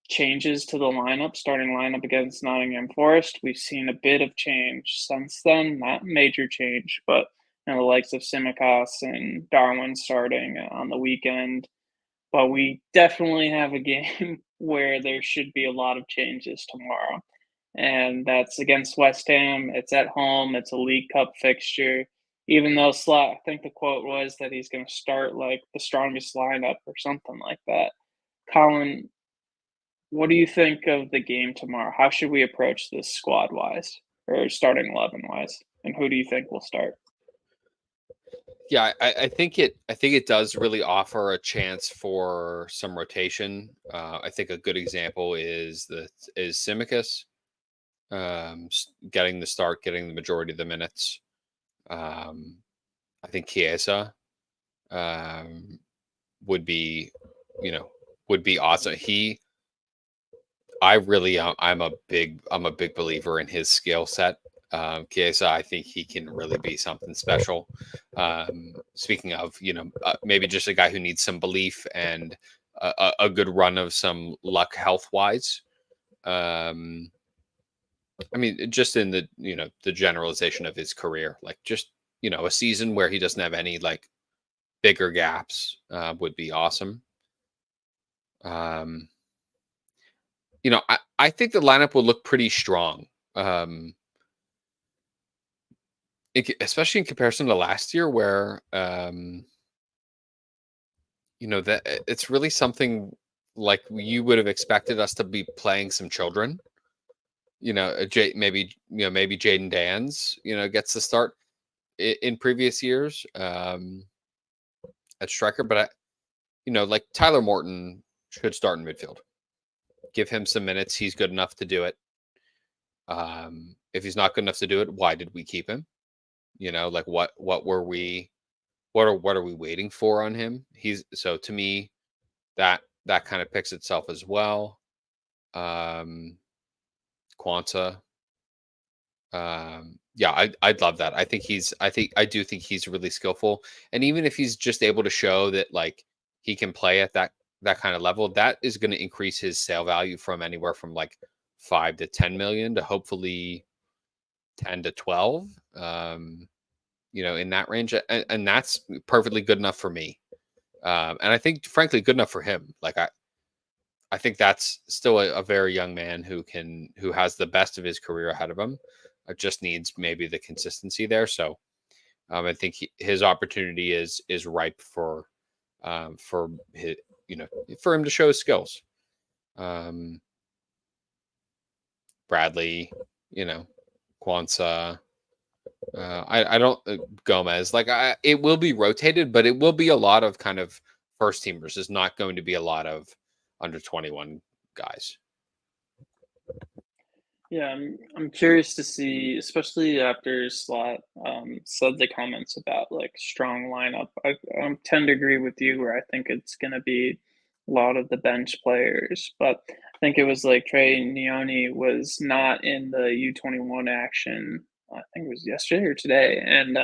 changes to the lineup, starting lineup against Nottingham Forest. We've seen a bit of change since then, not major change, but you know, the likes of Simicas and Darwin starting on the weekend. But we definitely have a game where there should be a lot of changes tomorrow. And that's against West Ham. It's at home. It's a League Cup fixture. Even though Slot, I think the quote was that he's going to start like the strongest lineup or something like that. Colin, what do you think of the game tomorrow? How should we approach this squad wise or starting 11 wise? And who do you think will start? Yeah, I think it does really offer a chance for some rotation. I think a good example is Simicas getting the start, getting the majority of the minutes. I think Chiesa would be, you know, would be awesome. I'm a big believer in his skill set. Chiesa, I think he can really be something special. Speaking of, you know, maybe just a guy who needs some belief and a good run of some luck health wise. I mean, just in the, you know, the generalization of his career, like just, you know, a season where he doesn't have any like bigger gaps would be awesome. You know, I think the lineup will look pretty strong. Especially in comparison to last year, where you know, that it's really something like you would have expected us to be playing some children. You know, maybe Jaden Dans, you know, gets the start in previous years at striker, but you know, like Tyler Morton should start in midfield. Give him some minutes; he's good enough to do it. If he's not good enough to do it, why did we keep him? You know, like what are we waiting for on him? So to me, that kind of picks itself as well. Quanta. Yeah, I'd love that. I do think he's really skillful. And even if he's just able to show that like he can play at that kind of level, that is going to increase his sale value from anywhere from like 5 to 10 million to hopefully 10 to 12, in that range. And that's perfectly good enough for me. And I think, frankly, good enough for him. Like, I think that's still a very young man who has the best of his career ahead of him. It just needs maybe the consistency there. So I think his opportunity is ripe for his, for him to show his skills. Bradley, Kwanzaa. I don't Gomez. Like, it will be rotated, but it will be a lot of kind of first teamers. There's not going to be a lot of under 21 guys. Yeah, I'm curious to see, especially after Slot said the comments about like strong lineup. I tend to agree with you where I think it's going to be a lot of the bench players, but I think it was like Trey Neone was not in the U21 action. I think it was yesterday or today, and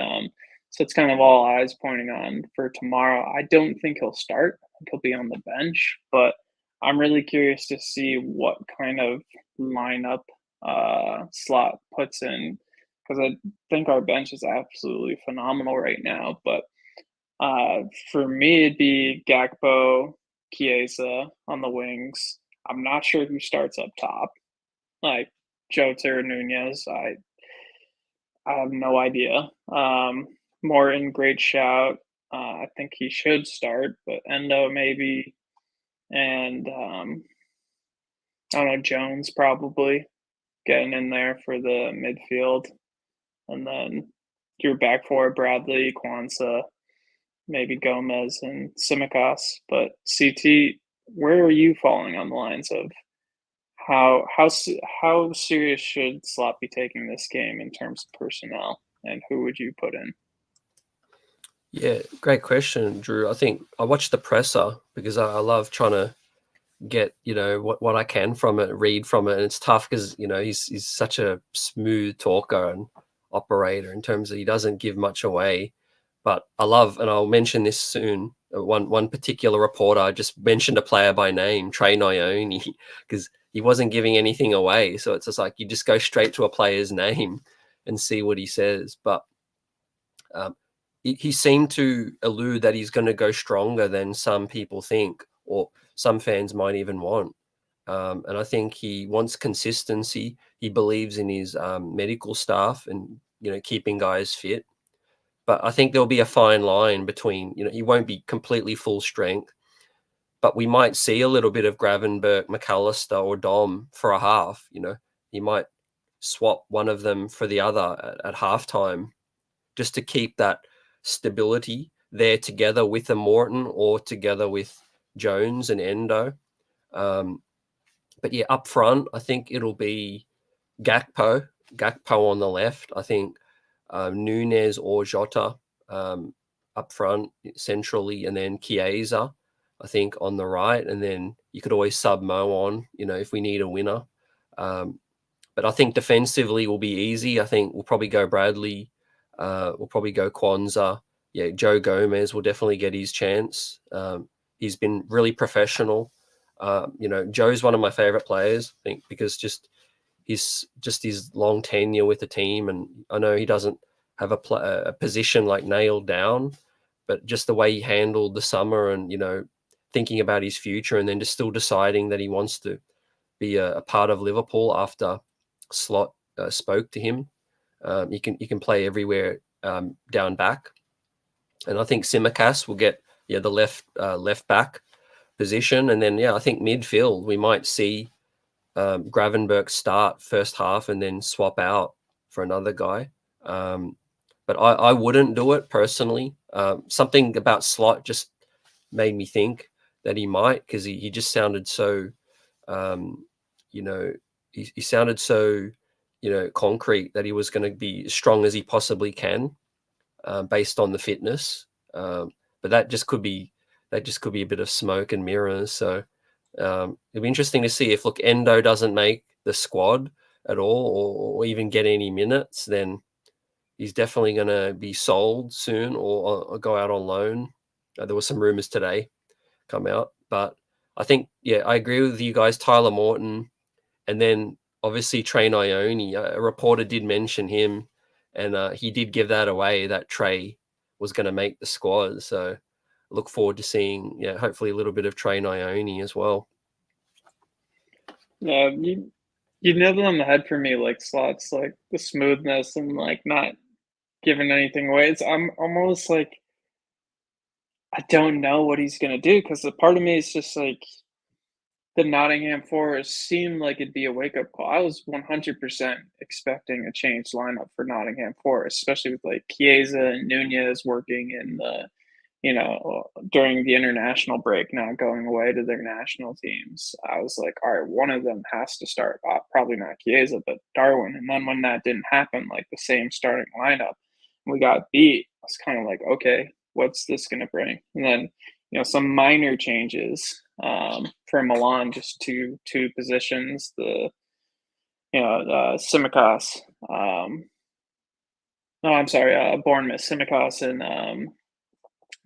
so it's kind of all eyes pointing on for tomorrow. I don't think he'll start. I think he'll be on the bench, but I'm really curious to see what kind of lineup Slot puts in, because I think our bench is absolutely phenomenal right now. But for me, it'd be Gakpo, Chiesa on the wings. I'm not sure who starts up top, like Jota or Nunez. I have no idea. Morton, great shout. I think he should start, but Endo maybe, and I don't know, Jones probably getting in there for the midfield. And then your back four, Bradley, Kwanzaa, maybe Gomez and Simicas. But CT, where are you falling on the lines of how serious should Slot be taking this game in terms of personnel, and who would you put in? Yeah, great question, Drew. I think I watched the presser because I love trying to get what I can from it, read from it, and it's tough because he's such a smooth talker and operator in terms of he doesn't give much away. But I love, and I'll mention this soon, one particular reporter just mentioned a player by name, Trey Neone, because he wasn't giving anything away. So it's just like you just go straight to a player's name and see what he says. But he seemed to allude that he's going to go stronger than some people think, or some fans might even want. And I think he wants consistency. He believes in his medical staff and, keeping guys fit. But I think there'll be a fine line between, he won't be completely full strength, but we might see a little bit of Gravenberch, McAllister or Dom for a half. He might swap one of them for the other at halftime just to keep that stability there together with a Morton or together with Jones and Endo. But yeah, up front, I think it'll be Gakpo on the left. I think Nunes or Jota up front centrally, and then Chiesa, I think, on the right. And then you could always sub Mo on, if we need a winner. But I think defensively will be easy. I think we'll probably go Bradley. We'll probably go Kwanzaa. Yeah, Joe Gomez will definitely get his chance. He's been really professional. Joe's one of my favorite players, I think, because his long tenure with the team, and I know he doesn't have a position like nailed down, but just the way he handled the summer and thinking about his future, and then just still deciding that he wants to be a part of Liverpool after Slot spoke to him. You can play everywhere down back, and I think Simicas will get the left back position, and then I think midfield we might see Gravenberch start first half and then swap out for another guy. But I wouldn't do it personally. Something about Slot just made me think that he might, because he just sounded so, he sounded so, concrete that he was going to be as strong as he possibly can based on the fitness. But that just could be a bit of smoke and mirrors. So it'll be interesting to see if Endo doesn't make the squad at all, or even get any minutes, then he's definitely going to be sold soon or go out on loan. There were some rumors today come out, but I think, I agree with you guys, Tyler Morton, and then obviously Trent Ione, a reporter did mention him, and he did give that away, that Trey was going to make the squad. So look forward to seeing, hopefully a little bit of Trent Ione as well. Yeah, you nailed it on the head for me, like Slots, like the smoothness and like not giving anything away. I'm almost like I don't know what he's gonna do because the part of me is just like the Nottingham Forest seemed like it'd be a wake up call. I was 100% expecting a changed lineup for Nottingham Forest, especially with like Chiesa and Nunez working in the, during the international break, not going away to their national teams. I was like, all right, one of them has to start. Probably not Chiesa, but Darwin. And then when that didn't happen, like the same starting lineup, we got beat. I was kind of like, okay, what's this going to bring? And then, some minor changes for Milan, just two positions. Tsimikas. No, I'm sorry, Bournemouth. Tsimikas and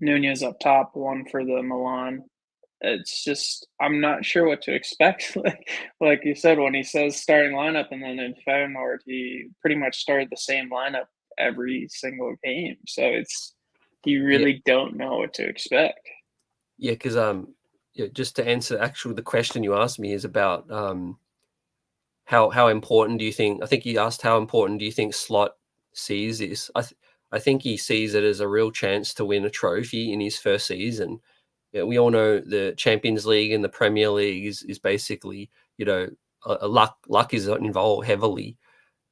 Nunez up top, one for the Milan. It's just I'm not sure what to expect. like you said, when he says starting lineup, and then in Feyenoord he pretty much started the same lineup every single game. So you really don't know what to expect. Yeah, because just to answer the question you asked me is about how important do you think? I think you asked how important do you think Slot sees this. I think he sees it as a real chance to win a trophy in his first season. Yeah, we all know the Champions League and the Premier League is basically, a luck is involved heavily.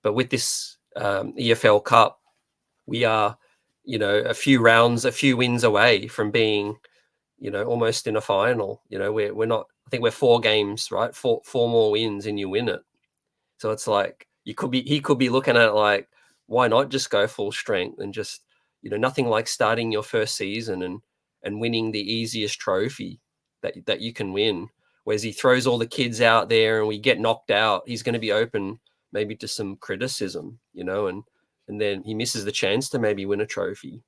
But with this EFL Cup, we are, a few wins away from being, almost in a final. We're not. I think we're 4 games, right? Four more wins and you win it. So it's like he could be looking at it like, why not just go full strength and just, nothing like starting your first season and winning the easiest trophy that you can win. Whereas he throws all the kids out there and we get knocked out, he's going to be open maybe to some criticism, and then he misses the chance to maybe win a trophy.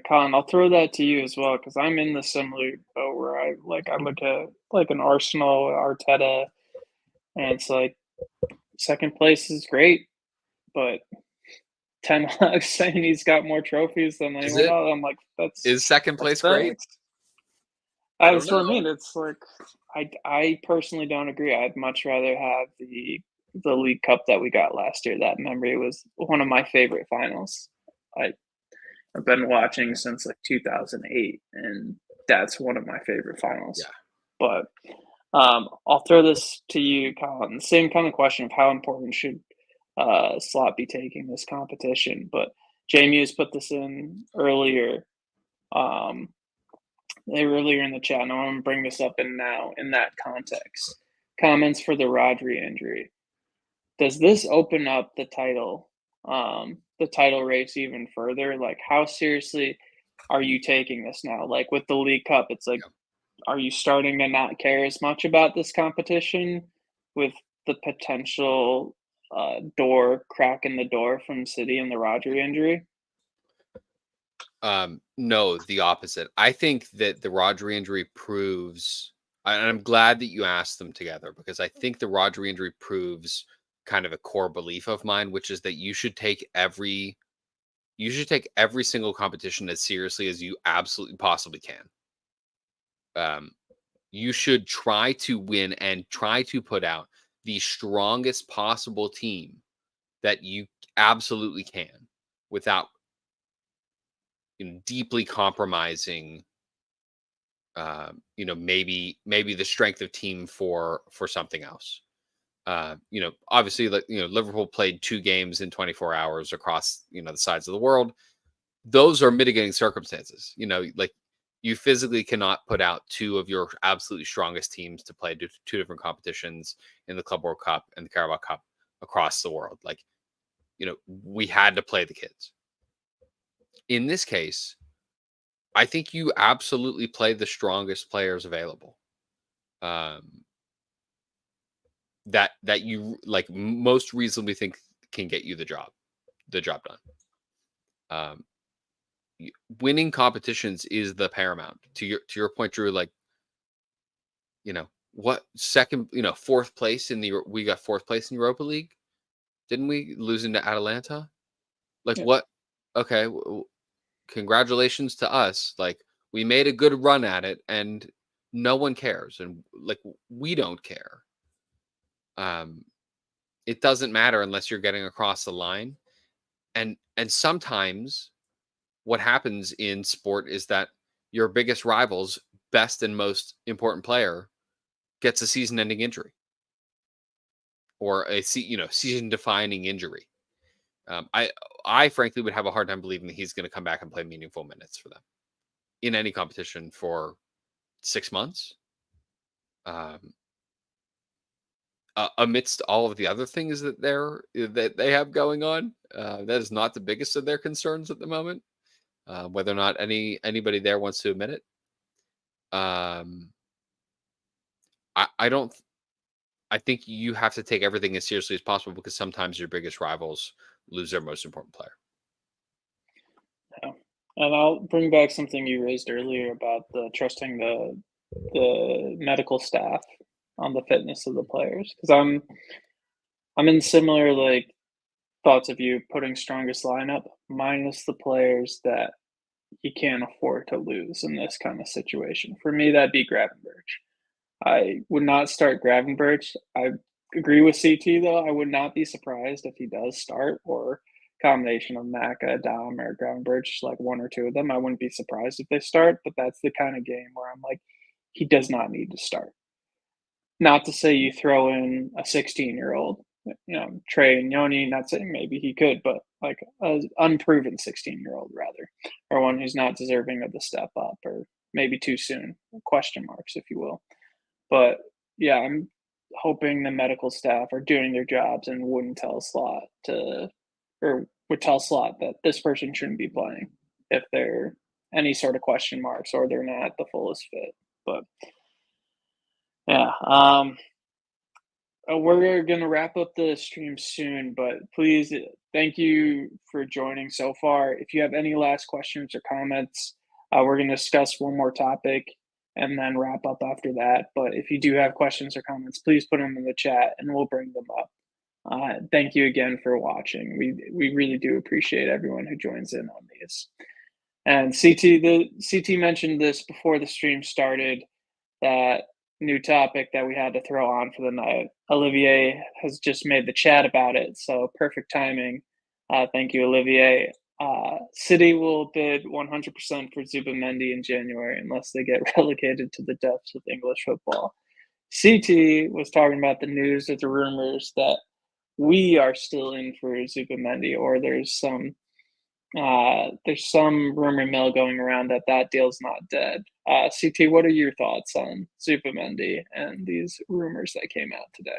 Colin, I'll throw that to you as well because I'm in the similar boat where I look at like an Arsenal Arteta, and it's like second place is great, but Ten Hag saying he's got more trophies than anyone else. I'm like, is second place great? That's what I mean. It's like I personally don't agree. I'd much rather have the League Cup that we got last year. That memory was one of my favorite finals. I've been watching since like 2008, and that's one of my favorite finals. Yeah. But I'll throw this to you, Colin. The same kind of question of how important should Slot be taking this competition. But Jamie has put this in earlier. Earlier in the chat, and I want to bring this up in that context. Comments for the Rodri injury. Does this open up the title race even further? Like, how seriously are you taking this now? Like with the League Cup, it's like, are you starting to not care as much about this competition with the potential crack in the door from City and the Rodri injury? No, the opposite. I think that the Rodri injury proves, and I'm glad that you asked them together, because I think the Rodri injury proves kind of a core belief of mine, which is that you should take every single competition as seriously as you absolutely possibly can. You should try to win and try to put out the strongest possible team that you absolutely can without deeply compromising maybe the strength of team for something else. Obviously, Liverpool played 2 games in 24 hours across the sides of the world. Those are mitigating circumstances. Like, you physically cannot put out 2 of your absolutely strongest teams to play 2 different competitions in the Club World Cup and the Carabao Cup across the world. Like, we had to play the kids. In this case, I think you absolutely play the strongest players available. That you like most reasonably think can get you the job done. Winning competitions is the paramount. To your point, Drew. Like, what second, fourth place we got fourth place in Europa League, didn't we, losing to Atalanta? Like Yeah. what? Okay, congratulations to us. Like we made a good run at it, and no one cares, and like we don't care. It doesn't matter unless you're getting across the line, and sometimes what happens in sport is that your biggest rival's best and most important player gets a season-ending injury or a season-defining injury. I frankly would have a hard time believing that he's going to come back and play meaningful minutes for them in any competition for 6 months. Amidst all of the other things that they have going on, that is not the biggest of their concerns at the moment. Whether or not anybody there wants to admit it. I don't. I think you have to take everything as seriously as possible because sometimes your biggest rivals lose their most important player. Yeah. And I'll bring back something you raised earlier about trusting the medical staff on the fitness of the players, because I'm in similar thoughts of you, putting strongest lineup minus the players that you can't afford to lose in this kind of situation. For me, that'd be Gravenberch. I would not start Gravenberch. I agree with CT though. I would not be surprised if he does start, or combination of Maka, Dom, or Gravenberch, like one or two of them. I wouldn't be surprised if they start, but that's the kind of game where I'm like, he does not need to start. Not to say you throw in a 16-year-old, Trey and Yoni, not saying maybe he could, but like an unproven 16-year-old rather, or one who's not deserving of the step up, or maybe too soon, question marks, if you will. But yeah, I'm hoping the medical staff are doing their jobs and wouldn't tell Slot would tell Slot that this person shouldn't be playing if they're any sort of question marks or they're not the fullest fit. But yeah, we're going to wrap up the stream soon, but please, thank you for joining so far. If you have any last questions or comments, we're going to discuss one more topic and then wrap up after that. But if you do have questions or comments, please put them in the chat and we'll bring them up. Thank you again for watching. We really do appreciate everyone who joins in on these. And CT mentioned this before the stream started, that new topic that we had to throw on for the night. Olivier has just made the chat about it, so perfect timing. Thank you, Olivier. City will bid 100% for Zubimendi in January unless they get relegated to the depths of English football. CT was talking about the news or the rumors that we are still in for Zubimendi, or there's some rumor mill going around that deal's not dead. CT, what are your thoughts on Zubimendi and these rumors that came out today?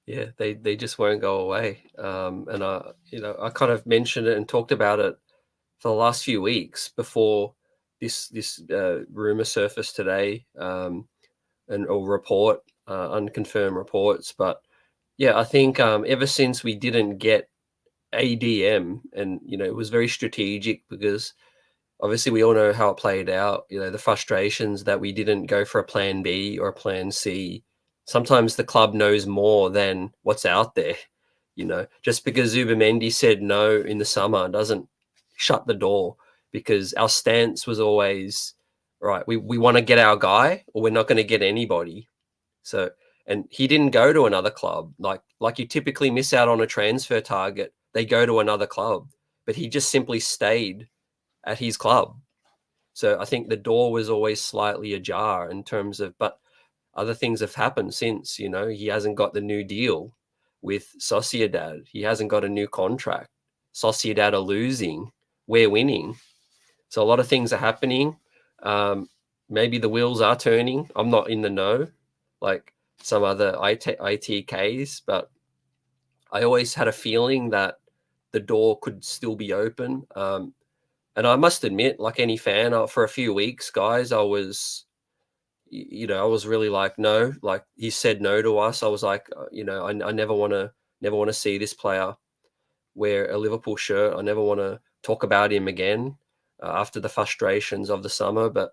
Yeah, they just won't go away. And I kind of mentioned it and talked about it for the last few weeks before this rumor surfaced today, or report, unconfirmed reports. But yeah, I think ever since we didn't get ADM, and it was very strategic because obviously we all know how it played out. The frustrations that we didn't go for a plan B or a plan C. Sometimes the club knows more than what's out there. Just because Zubimendi said no in the summer doesn't shut the door, because our stance was always, right, we want to get our guy or we're not going to get anybody. So, and he didn't go to another club. Like you typically miss out on a transfer target, they go to another club, but he just simply stayed at his club. So I think the door was always slightly ajar in terms of, but other things have happened since. He hasn't got the new deal with Sociedad. He hasn't got a new contract. Sociedad are losing. We're winning. So a lot of things are happening. Maybe the wheels are turning. I'm not in the know, like some other ITKs, but I always had a feeling that the door could still be open. And I must admit, like any fan, for a few weeks, guys, I was really like, no, like he said no to us. I was like, I never want to see this player wear a Liverpool shirt. I never want to talk about him again after the frustrations of the summer. But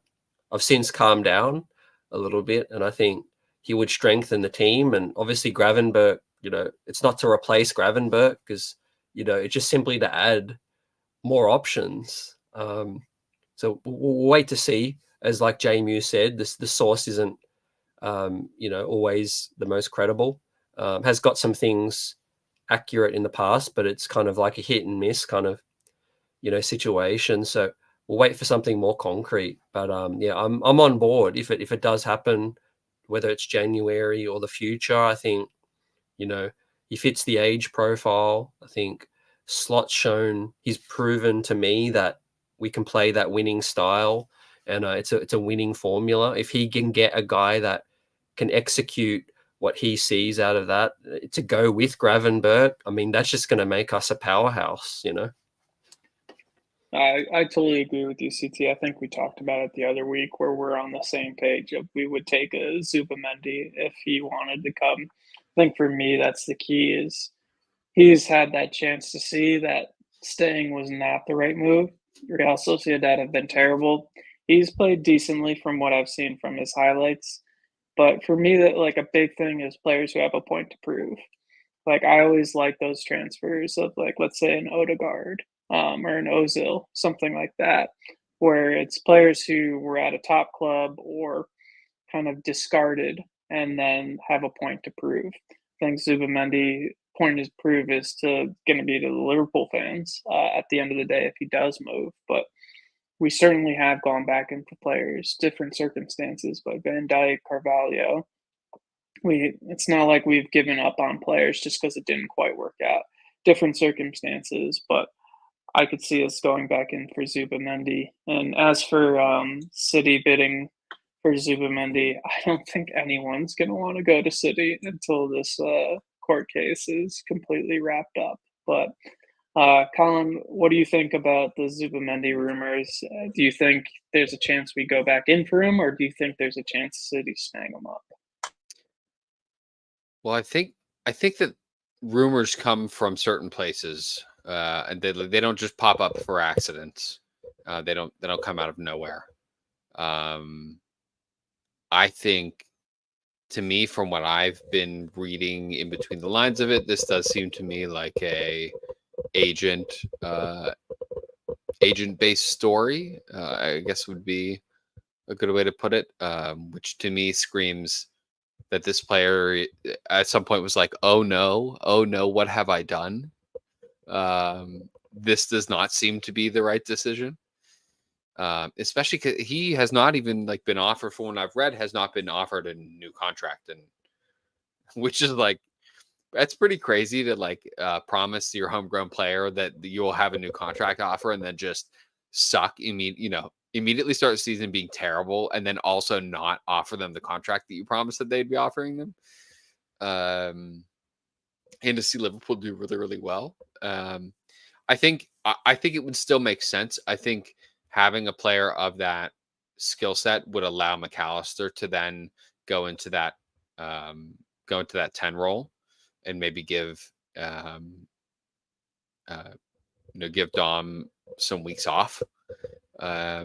I've since calmed down. a little bit, and I think he would strengthen the team. And obviously Gravenberch, it's not to replace Gravenberch, because it's just simply to add more options. So we'll wait to see. As like JMU said, the source isn't always the most credible. Has got some things accurate in the past, but it's kind of like a hit and miss kind of situation. So we'll wait for something more concrete. But I'm on board if it does happen, whether it's January or the future. I think he fits the age profile. I think Slot's shown, he's proven to me that we can play that winning style, and it's a winning formula. If he can get a guy that can execute what he sees out of that to go with Gravenberch, I mean, that's just going to make us a powerhouse, I totally agree with you, CT. I think we talked about it the other week where we're on the same page of we would take a Zubimendi if he wanted to come. I think for me, that's the key is he's had that chance to see that staying was not the right move. Real Sociedad have been terrible. He's played decently from what I've seen from his highlights. But for me, that like a big thing is players who have a point to prove. Like I always like those transfers of like let's say an Odegaard or an Ozil, something like that, where it's players who were at a top club or kind of discarded and then have a point to prove. I think Zubimendi point to prove is going to be to the Liverpool fans at the end of the day if he does move. But we certainly have gone back into players, different circumstances, but Van Dijk, Carvalho. It's not like we've given up on players just because it didn't quite work out. Different circumstances, but I could see us going back in for Zubimendi. And as for City bidding for Zubimendi, I don't think anyone's going to want to go to City until this court case is completely wrapped up. But Colin, what do you think about the Zubimendi rumors? Do you think there's a chance we go back in for him, or do you think there's a chance City snag him up? Well, I think that rumors come from certain places, and they don't just pop up for accidents. They don't come out of nowhere. I think, to me, from what I've been reading in between the lines of it, this does seem to me like a agent-based story. I guess would be a good way to put it. Which to me screams that this player at some point was like, oh no, what have I done? This does not seem to be the right decision. Especially because he has not even like been offered, from what I've read, has not been offered a new contract, and which is like, that's pretty crazy to like promise your homegrown player that you will have a new contract offer and then just suck immediately start the season being terrible, and then also not offer them the contract that you promised that they'd be offering them. And to see Liverpool do really, really well. I think it would still make sense. I think having a player of that skill set would allow McAllister to then go into that 10 role and maybe give Dom some weeks off. I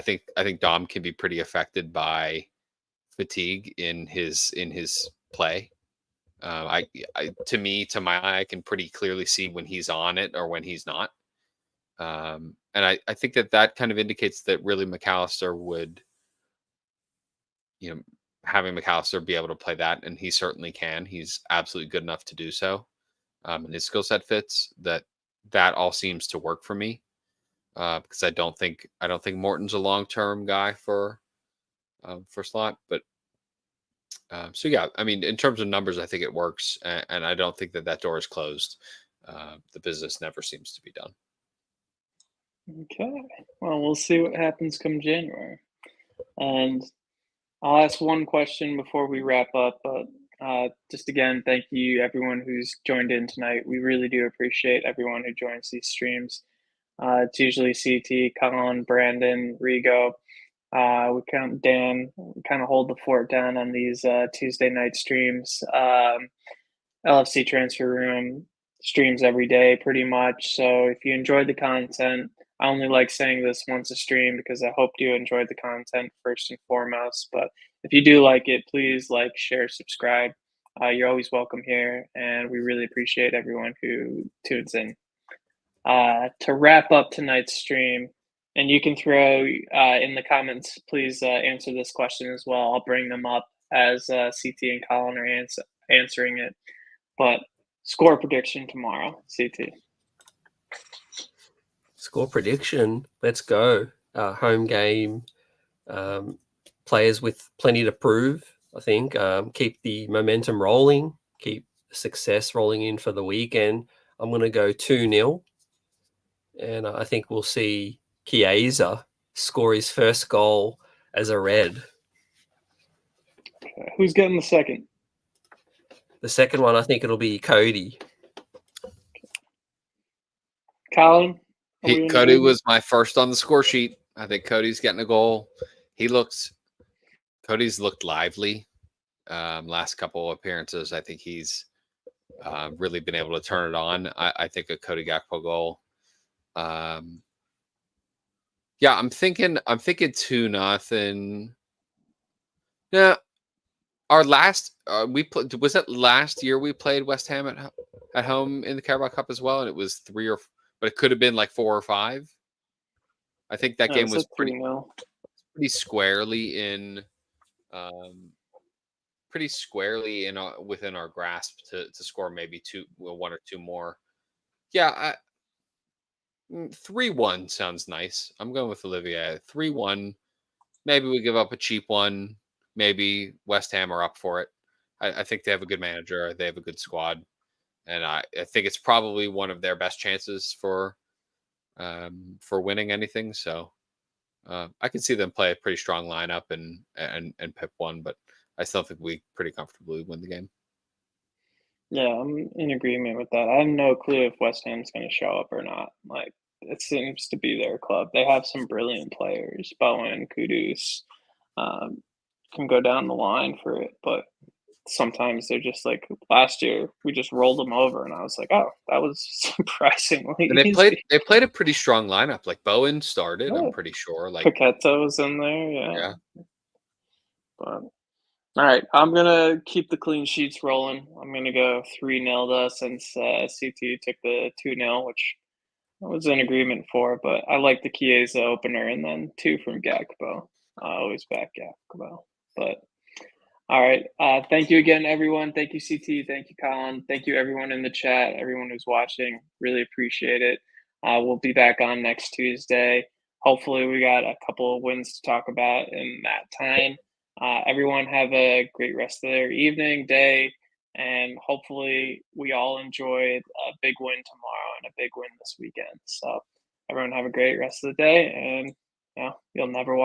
think Dom can be pretty affected by fatigue in his play. To my eye, I can pretty clearly see when he's on it or when he's not. And I think that kind of indicates that really McAllister would, having McAllister be able to play that, and he certainly can. He's absolutely good enough to do so. And his skill set fits that all seems to work for me. Because I don't think Morton's a long-term guy for Slot, but so yeah, I mean, in terms of numbers, I think it works, and I don't think that door is closed. The business never seems to be done. Okay, well, we'll see what happens come January, and I'll ask one question before we wrap up. But just again, thank you everyone who's joined in tonight. We really do appreciate everyone who joins these streams. It's usually CT, Colin, Brandon, Rigo. We Dan. We kind of hold the fort down on these Tuesday night streams. LFC Transfer Room streams every day, pretty much. So if you enjoyed the content, I only like saying this once a stream because I hope you enjoyed the content first and foremost. But if you do like it, please like, share, subscribe. You're always welcome here, and we really appreciate everyone who tunes in. To wrap up tonight's stream, and you can throw in the comments, please answer this question as well. I'll bring them up as CT and Colin are answering it. But score prediction tomorrow, CT. Score prediction. Let's go. Home game. Players with plenty to prove, I think. Keep the momentum rolling. Keep success rolling in for the weekend. I'm going to go 2-0. And I think we'll see Chiesa score his first goal as a Red. Who's getting the second? The second one, I think it'll be Cody. Colin? Cody was my first on the score sheet. I think Cody's getting a goal. Cody's looked lively last couple of appearances. I think he's really been able to turn it on. I think a Cody Gakpo goal. Yeah, I'm thinking 2-0. Yeah, our last was that last year we played West Ham at home in the Carabao Cup as well, and it was 3 or, but it could have been like 4 or 5. I think that game was pretty squarely in, within our grasp to score maybe 1 or 2 more. Yeah, 3-1 sounds nice. I'm going with Olivier. 3-1. Maybe we give up a cheap one. Maybe West Ham are up for it. I think they have a good manager. They have a good squad. And I think it's probably one of their best chances for winning anything. So I can see them play a pretty strong lineup and pip one, but I still think we pretty comfortably win the game. Yeah, I'm in agreement with that. I have no clue if West Ham's going to show up or not. Like, it seems to be their club. They have some brilliant players. Bowen, Kudus can go down the line for it, but sometimes they're just like, last year we just rolled them over, and I was like, oh, that was surprisingly and easy. They played a pretty strong lineup. Like Bowen started, I'm pretty sure. Like Paqueta was in there, yeah. But all right, I'm gonna keep the clean sheets rolling. I'm gonna go 3-0 though, since CT took the 2-0, which I was in agreement for. But I like the Chiesa opener, and then 2 from Gakpo. I always back Gakpo. But all right, thank you again, everyone. Thank you, CT. Thank you, Colin. Thank you, everyone in the chat. Everyone who's watching, really appreciate it. We'll be back on next Tuesday. Hopefully, we got a couple of wins to talk about in that time. Everyone have a great rest of their evening, day, and hopefully we all enjoy a big win tomorrow and a big win this weekend. So everyone have a great rest of the day, and you'll never walk